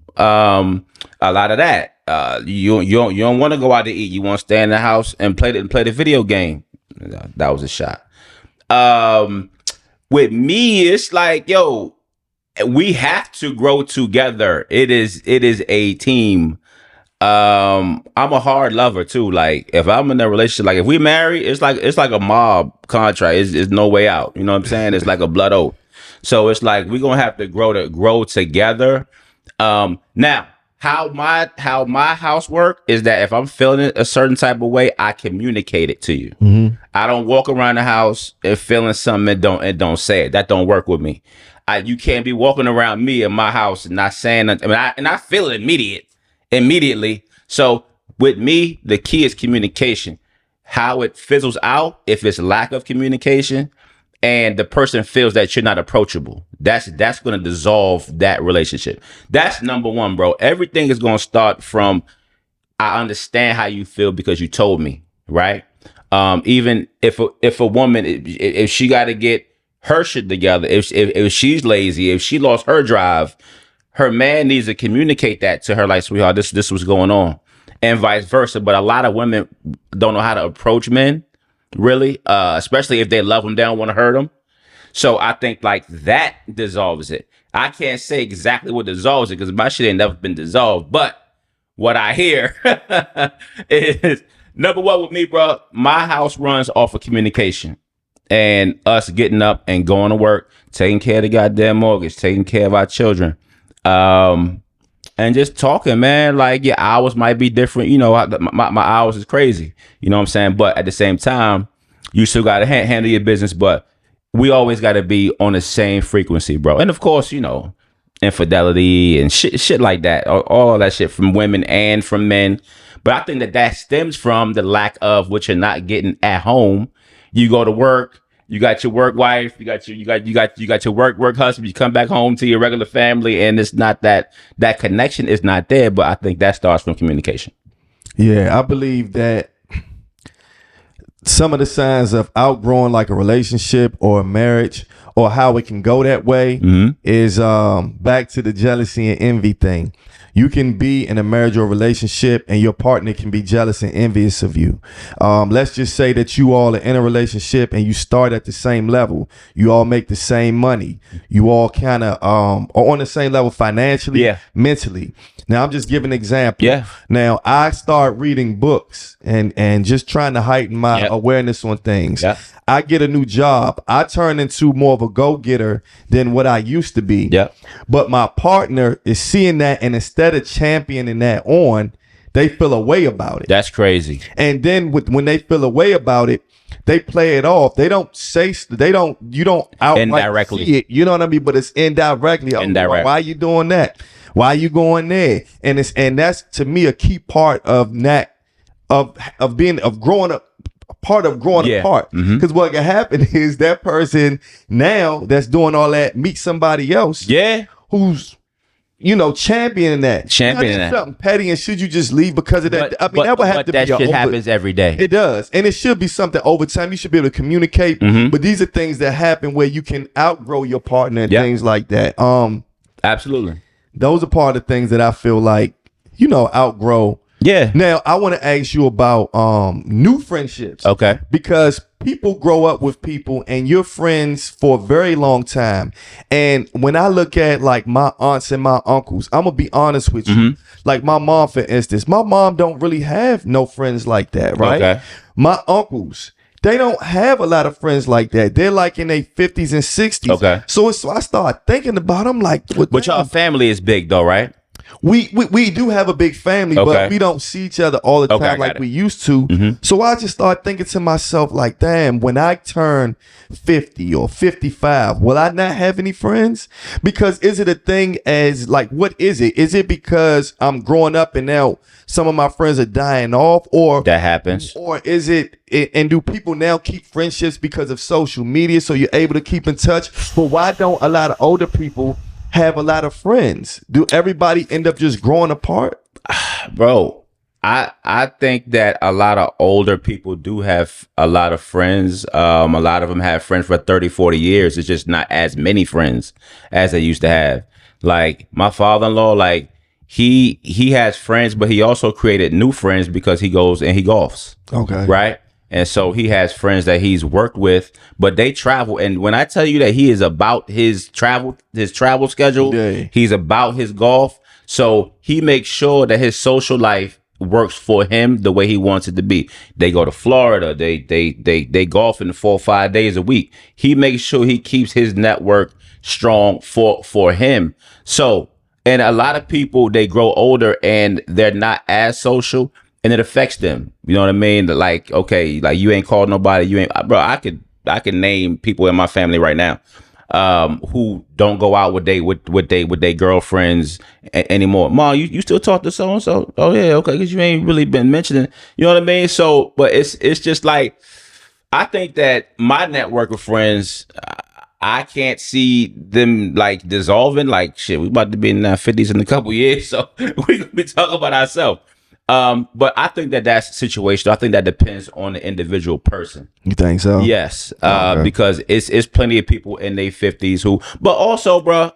A lot of that. You don't want to go out to eat. You want to stay in the house and play the video game. That was a shot. With me, it's like, we have to grow together. It is a team. I'm a hard lover too. Like if I'm in a relationship, like if we marry, it's like a mob contract. It's no way out. You know what I'm saying? It's like a blood oath. So it's like we're gonna have to grow together. Now how my house work is that if I'm feeling a certain type of way, I communicate it to you. I don't walk around the house and feeling something and don't say it. That don't work with me. You can't be walking around me in my house and not saying nothing. I feel it immediately. So with me, the key is communication. How it fizzles out if it's lack of communication and the person feels that you're not approachable, that's going to dissolve that relationship. That's number one, bro. Everything is going to start from, I understand how you feel because you told me, right? Even if a woman, if she got to get her shit together, if she's lazy, if she lost her drive, her man needs to communicate that to her, like, sweetheart, this was going on, and vice versa. But a lot of women don't know how to approach men, really, especially if they love them, they don't want to hurt them. So I think like that dissolves it. I can't say exactly what dissolves it because my shit ain't never been dissolved. But what I hear is, number one with me, bro, my house runs off of communication and us getting up and going to work, taking care of the goddamn mortgage, taking care of our children. And just talking, man, like your hours might be different. My hours is crazy. You know what I'm saying? But at the same time, you still got to handle your business. But we always got to be on the same frequency, bro. And of course, infidelity and shit like that. All of that shit from women and from men. But I think that stems from the lack of what you're not getting at home. You go to work. You got your work wife, you got your work husband, you come back home to your regular family and it's not that connection is not there, but I think that starts from communication. Yeah, I believe that some of the signs of outgrowing like a relationship or a marriage or how it can go that way is back to the jealousy and envy thing. You can be in a marriage or relationship and your partner can be jealous and envious of you. Let's just say that you all are in a relationship and you start at the same level. You all make the same money. You all kind of are on the same level financially, mentally. Now, I'm just giving an example. Yeah. Now, I start reading books and just trying to heighten my awareness on things. Yep. I get a new job. I turn into more of a go-getter than what I used to be. Yep. But my partner is seeing that, and instead of championing that on, they feel a way about it. That's crazy. And then when they feel a way about it, they play it off. They don't say, you don't outright indirectly see it. You know what I mean? But it's indirectly. Indirect. Why are you doing that? Why are you going there? And that's to me a key part of that of growing up. Part of growing apart, because what can happen is that person now that's doing all that meet somebody else, who's championing that, something petty, and should you just leave because of that? I mean, that would have to be. That shit happens every day. It does, and it should be something over time. You should be able to communicate, but these are things that happen where you can outgrow your partner and things like that. Absolutely, those are part of the things that I feel like outgrow. Yeah. Now, I want to ask you about new friendships. Okay. Because people grow up with people and you're friends for a very long time. And when I look at like my aunts and my uncles, I'm going to be honest with you. Like my mom, for instance, my mom don't really have no friends like that, right? Okay. My uncles, they don't have a lot of friends like that. They're like in their 50s and 60s. Okay. So I start thinking about them like. But y'all family is big though, right? We do have a big family, but we don't see each other all the time like we used to. So I just start thinking to myself like, damn, when I turn 50 or 55, will I not have any friends? Because is it a thing as like, what is it? Is it because I'm growing up and now some of my friends are dying off, or that happens? Or is it, and do people now keep friendships because of social media so you're able to keep in touch? But why don't a lot of older people have a lot of friends? Do everybody end up just growing apart? Bro, I think that a lot of older people do have a lot of friends. A lot of them have friends for 30, 40 years. It's just not as many friends as they used to have. Like my father-in-law, like he has friends, but he also created new friends because he goes and he golfs. Okay. Right? And so he has friends that he's worked with, but they travel. And when I tell you that he is about his travel schedule, he's about his golf. So he makes sure that his social life works for him the way he wants it to be. They go to Florida. They golf in 4 or 5 days a week. He makes sure he keeps his network strong for him. So, and a lot of people, they grow older and they're not as social. And it affects them. You know what I mean? Like, okay, like you ain't called nobody. You ain't, bro. I could name people in my family right now, who don't go out with they girlfriends anymore. Mom, you still talk to so and so? Oh yeah, okay, because you ain't really been mentioning. You know what I mean? So, but it's just like, I think that my network of friends, I can't see them like dissolving. Like shit, we about to be in our 50s in a couple years, so we gonna be talking about ourselves. But I think that's situational. I think that depends on the individual person. You think so? Yes. Because it's plenty of people in their 50s who, but also, bro,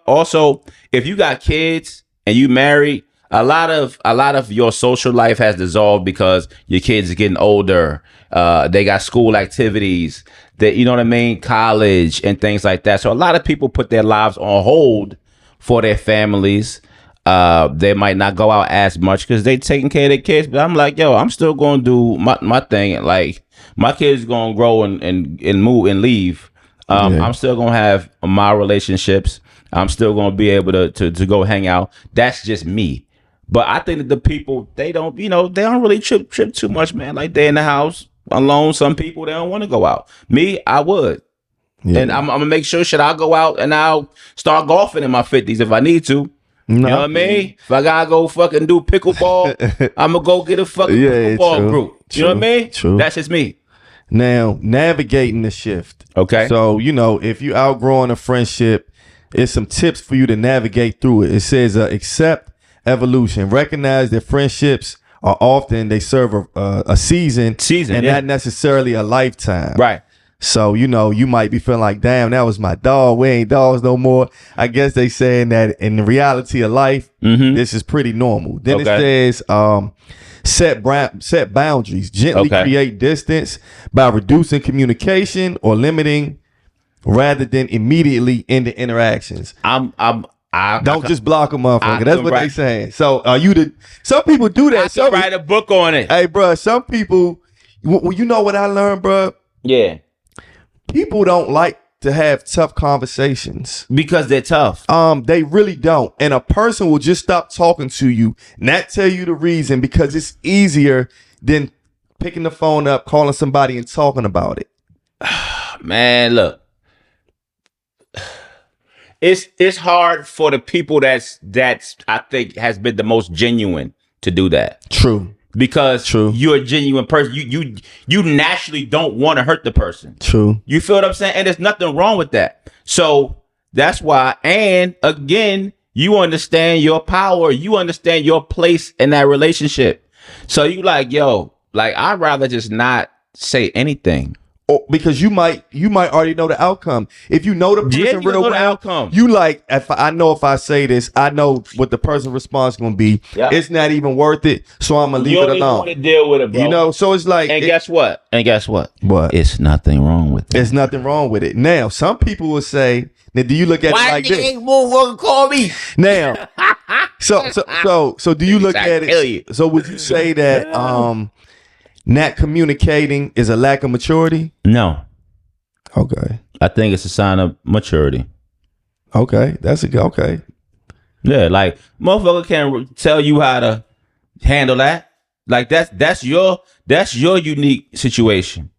if you got kids and you married, a lot of your social life has dissolved because your kids are getting older. They got school activities that, you know what I mean? College and things like that. So a lot of people put their lives on hold for their families. They might not go out as much because they taking care of their kids, but I'm like, yo, I'm still gonna do my thing. Like my kids gonna grow and move and leave. I'm still gonna have my relationships. I'm still gonna be able to go hang out. That's just me. But I think that the people, they don't really trip too much, man. Like they in the house alone. Some people, they don't want to go out. Me, I would. Yeah. And I'm gonna make sure, should I go out and I'll start golfing in my 50s if I need to. You know what I mean? If I gotta go fucking do pickleball, I'm gonna go get a fucking pickleball group. You know what I mean? True. That's just me. Now, navigating the shift. Okay. So, if you outgrowing a friendship, it's some tips for you to navigate through it. It says, accept evolution. Recognize that friendships are often, they serve a season and not necessarily a lifetime. Right. So, you might be feeling like, damn, that was my dog. We ain't dogs no more. I guess they saying that in the reality of life, this is pretty normal. Then it says, set boundaries. Gently create distance by reducing communication or limiting rather than immediately ending interactions. Don't just block a motherfucker. That's what they saying. So some people do that. I can write a book on it. Hey, bro, some people, you know what I learned, bro? Yeah. People don't like to have tough conversations because they're tough. They really don't. And a person will just stop talking to you, not tell you the reason, because it's easier than picking the phone up, calling somebody and talking about it. Man, look. It's hard for the people that's I think has been the most genuine to do that. True. Because you're a genuine person. You naturally don't want to hurt the person. True. You feel what I'm saying? And there's nothing wrong with that. So that's why, and again, you understand your power. You understand your place in that relationship. So you like, yo, like, I'd rather just not say anything. Because you might already know the outcome. If you know the person real well, outcome. You like, if I say this, I know what the person's response is gonna be. Yep. It's not even worth it, so I'm gonna leave it alone. You don't want to deal with it, bro. So it's like, guess what? What? It's nothing wrong with it. There's nothing wrong with it. Now, some people will say, now, do you look at it like this? Why ain't motherfucker call me? Now, so do you look at it? So would you say that not communicating is a lack of maturity? No. Okay. I think it's a sign of maturity. Okay. That's okay. Yeah, like motherfucker can't tell you how to handle that. Like that's your unique situation.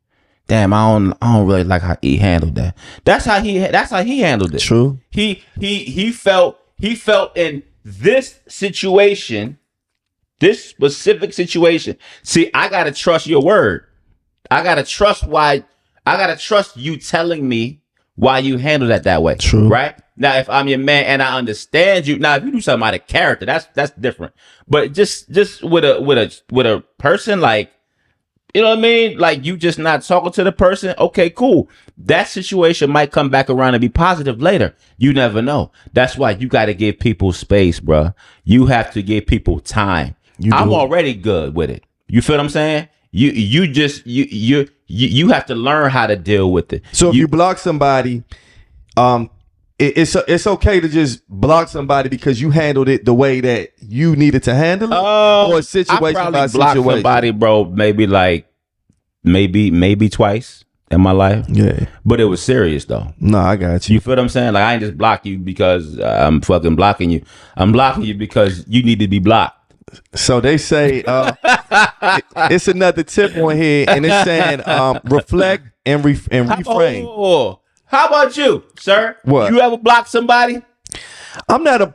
Damn, I don't really like how he handled that. That's how he handled it. True. He felt in this situation. This specific situation. See, I gotta trust your word. I gotta trust you telling me why you handle that way. True. Right? Now, if I'm your man and I understand you, now if you do something out of character, that's different. But just with a person, like, you know what I mean? Like, you just not talking to the person. Okay, cool. That situation might come back around and be positive later. You never know. That's why you got to give people space, bro. You have to give people time. I'm already good with it. You feel what I'm saying? You have to learn how to deal with it. So if you block somebody, it's okay to just block somebody because you handled it the way that you needed to handle it, or a situation I by probably blocked somebody, bro. Maybe twice in my life. Yeah, but it was serious though. No, I got you. You feel what I'm saying? Like, I ain't just block you because I'm fucking blocking you. I'm blocking you because you need to be blocked. So they say it's another tip on here, and it's saying reflect and reframe. How about you, sir? What? You ever block somebody?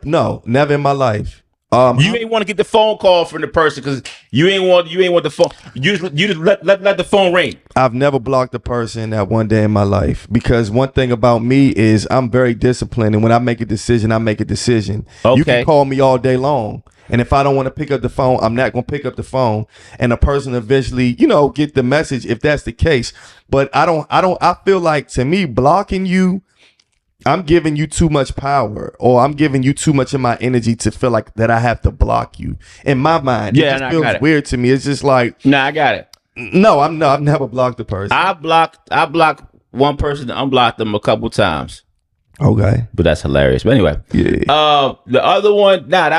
No, never in my life. You ain't want to get the phone call from the person because you ain't want the phone. You just let the phone ring. I've never blocked a person at one day in my life, because one thing about me is I'm very disciplined, and when I make a decision, I make a decision. Okay. You can call me all day long, and if I don't want to pick up the phone, I'm not going to pick up the phone, and the person eventually, get the message if that's the case. But I feel like, to me, blocking you, I'm giving you too much power, or I'm giving you too much of my energy to feel like that I have to block you. In my mind, it just feels weird to me. It's just like, I got it. No, I've never blocked a person. I blocked one person and unblocked them a couple times. Okay, but that's hilarious. But anyway, the other one, that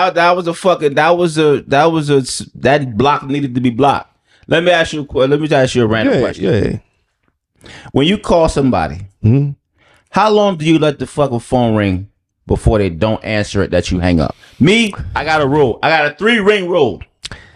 block needed to be blocked. Let me ask you a random question. Yeah. When you call somebody, how long do you let the fucking phone ring before they don't answer it that you hang up? Me, I got a rule. I got a 3-ring rule.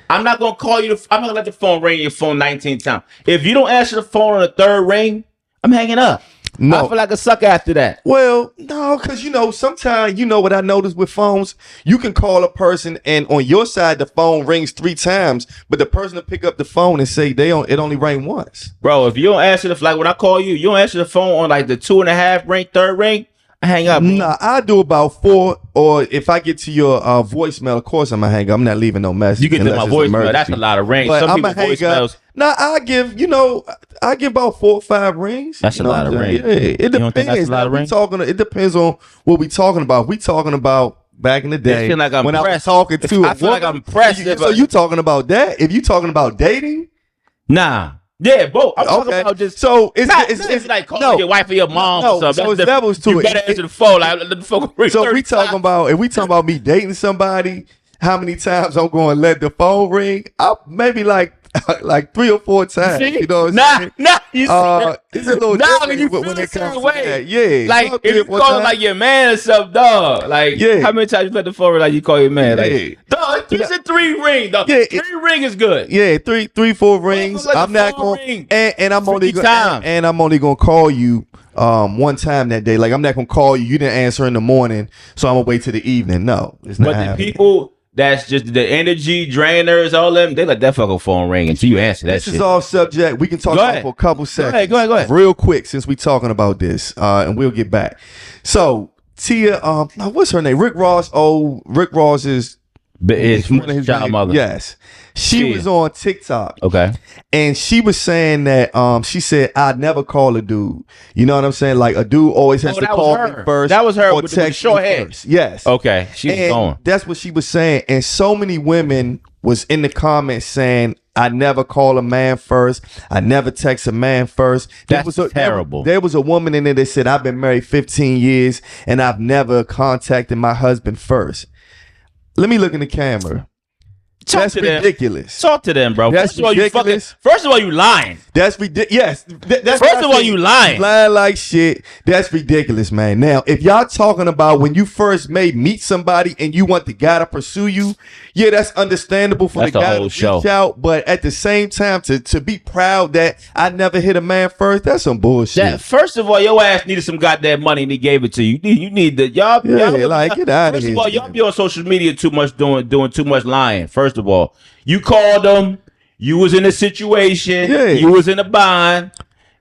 I'm not gonna call you. I'm gonna let the phone ring your phone 19 times. If you don't answer the phone on the 3rd ring, I'm hanging up. No. I feel like a sucker after that. Well, no, because sometimes what I notice with phones, you can call a person and on your side the phone rings 3 times, but the person will pick up the phone and say it only rang once. Bro, if you don't answer like when I call you, you don't answer the phone on like the 2.5 ring, 3rd ring, I hang up. Nah, I do about 4, or if I get to your voicemail, of course I'm gonna hang up. I'm not leaving no message. You get to my voicemail, that's a lot of rings. But some I'm people gonna hang voicemails. up. Nah, I give, I give about 4 or 5 rings. That's a lot of rings. Yeah, it You don't think depends. that's a lot of rings? It depends on what we talking about. We talking about back in the day. I feel like I'm when impressed. I was talking to I feel like I'm impressed. So you talking about that? If you talking about dating? Nah. Yeah, both. I'm talking about just. So it's like calling your wife or your mom or something. So it's levels to you it. better answer the phone. Like, let the phone ring. So if we talking about me dating somebody, how many times I'm going to let the phone ring? Maybe like 3 or 4 times. See? You know what I'm saying? You it's a little when you different feel when a it comes certain to way. that. Yeah. Like About if 3 you or 4 call times. like your man or something, dog. Like how many times you let the phone ring like you call your man? Like, dog, it's a 3 ring, dog. Yeah, 3 ring is good. Yeah, 4 rings. Let I'm the not phone going ring and I'm only 50 going times. and I'm only going to call you one time that day. Like I'm not going to call you. You didn't answer in the morning, so I'm going to wait till the evening. No, it's not. But the happening. people that's just the energy drainers, all them, they let that fucking phone ring until you answer that This shit. is off subject. We can talk about for a couple seconds. Go ahead. Real quick, since we talking about this, and we'll get back. So Tia, what's her name? Rick Ross. Oh, Rick Ross is one of his child mother. Yes. She was on TikTok. Okay. And she was saying that she said, I'd never call a dude. You know what I'm saying? Like a dude always has to call me first. That was her or with the text short me hair. first. Yes. Okay. She was going. That's what she was saying. And so many women was in the comments saying, I never call a man first. I never text a man first. That's terrible. There was a woman in there that said, I've been married 15 years and I've never contacted my husband first. Let me look in the camera. That's ridiculous. Talk to them, bro. That's ridiculous. First of all, you lying. That's ridiculous. Yes. That's first of all, you lying. Lying like shit. That's ridiculous, man. Now, if y'all talking about when you first meet somebody and you want the guy to pursue you, yeah, that's understandable for the guy to reach out. But at the same time, to be proud that I never hit a man first, that's some bullshit. First of all, your ass needed some goddamn money and he gave it to you. You need the y'all. Yeah, like get out of here. First of all, y'all be on social media too much doing too much lying. First of all, you called him. You was in a situation. Yeah. You was in a bind,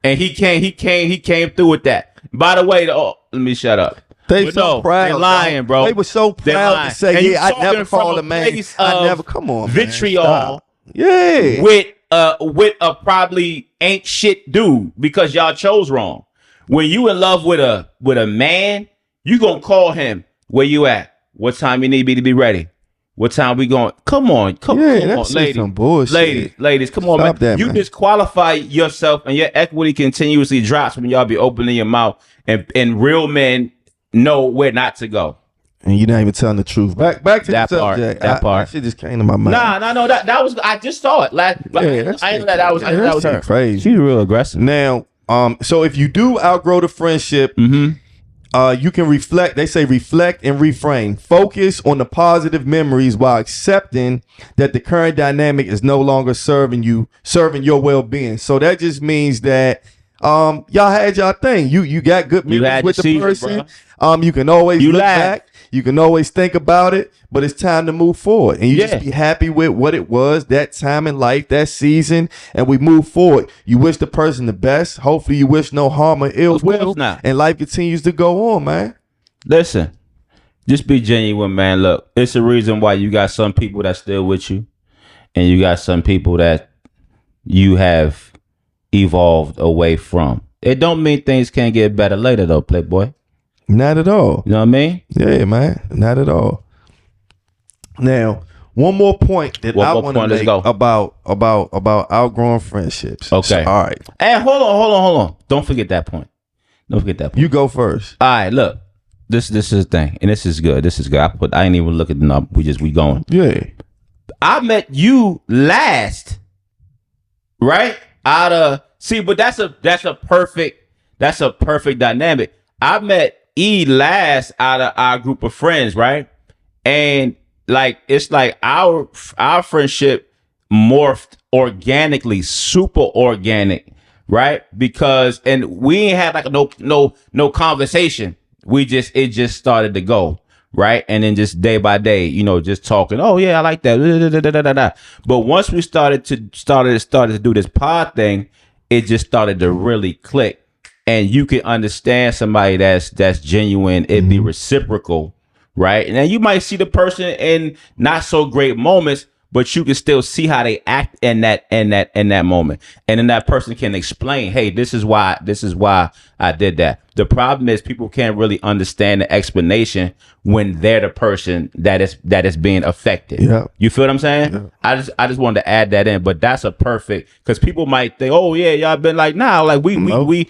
and he came through with that. By the way, let me shut up. They so proud. They lying, bro. They were so proud to say, yeah, I never called a man. I never. Come on, vitriol. Yeah. With a probably ain't shit dude because y'all chose wrong. When you in love with a man, you gonna call him. Where you at? What time you need me to be ready? What time we going? Come on, ladies. Some bullshit. Ladies, come on, man. That, you man. disqualify yourself, and your equity continuously drops when y'all be opening your mouth, and real men know where not to go. And you're not even telling the truth. Back to that the part. subject. That part. Shit just came to my mind. No. That was. I just saw it. That was her. Crazy. She's real aggressive. Now, so if you do outgrow the friendship, you can reflect. They say reflect and reframe. Focus on the positive memories while accepting that the current dynamic is no longer serving your well-being. So that just means that y'all had y'all thing. You got good memories with the person. You can always look back. You can always think about it, but it's time to move forward. And you just be happy with what it was, that time in life, that season, and we move forward. You wish the person the best. Hopefully you wish no harm or ill will. And life continues to go on, man. Listen, just be genuine, man. Look, it's a reason why you got some people that's still with you, and you got some people that you have evolved away from. It don't mean things can't get better later, though, Playboy. Not at all. You know what I mean? Yeah, man. Not at all. Now, one more point that I want to make about outgrowing friendships. Okay. So, all right. And hold on. Don't forget that point. You go first. All right, look. This is the thing, and this is good. I ain't even look at the number. We going. Yeah. I met you last, right? But that's a perfect dynamic. I met E last out of our group of friends, right? And like it's like our friendship morphed organically, super organic, right? Because we ain't had like no conversation. It just started to go, right? And then just day by day, just talking. Oh yeah, I like that. But once we started to do this pod thing, it just started to really click. And you can understand somebody that's genuine. It'd be reciprocal, right? And then you might see the person in not so great moments, but you can still see how they act in that moment. And then that person can explain, hey, this is why I did that. The problem is people can't really understand the explanation when they're the person that is being affected. Yeah. You feel what I'm saying? Yeah. I just wanted to add that in, but that's a perfect, because people might think, oh yeah, y'all been like, nah, like we've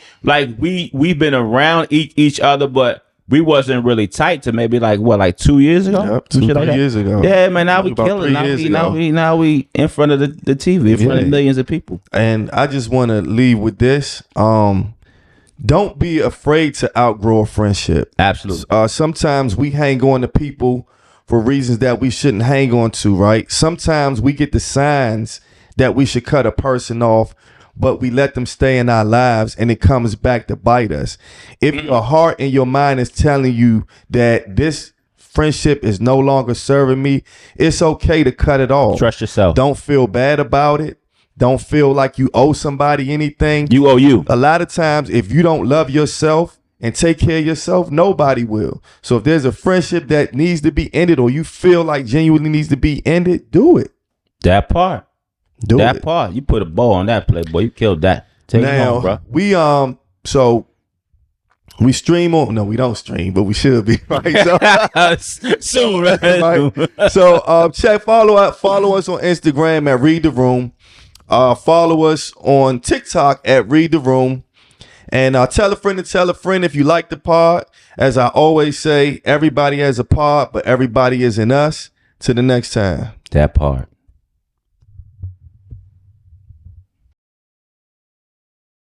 been around each other, but we wasn't really tight to maybe like 2 years ago. Yep, 2-3 years ago. Yeah, man. Now we About killing. 3 years ago. Now we in front of the TV, in front of millions of people. And I just want to leave with this. Don't be afraid to outgrow a friendship. Absolutely. Sometimes we hang on to people for reasons that we shouldn't hang on to, right? Sometimes we get the signs that we should cut a person off, but we let them stay in our lives and it comes back to bite us. If your heart and your mind is telling you that this friendship is no longer serving me, it's okay to cut it off. Trust yourself. Don't feel bad about it. Don't feel like you owe somebody anything. You owe you. A lot of times, if you don't love yourself and take care of yourself, nobody will. So if there's a friendship that needs to be ended, or you feel like genuinely needs to be ended, do it. That part. That part. You put a bow on that, Playboy. You killed that. Take it home, bro. We stream on. No, we don't stream, but we should be. Right? Soon, right? So follow us on Instagram at Read the Room. Follow us on TikTok at Read the Room. And tell a friend to tell a friend if you like the pod. As I always say, everybody has a pod, but everybody is in us. Till the next time. That part.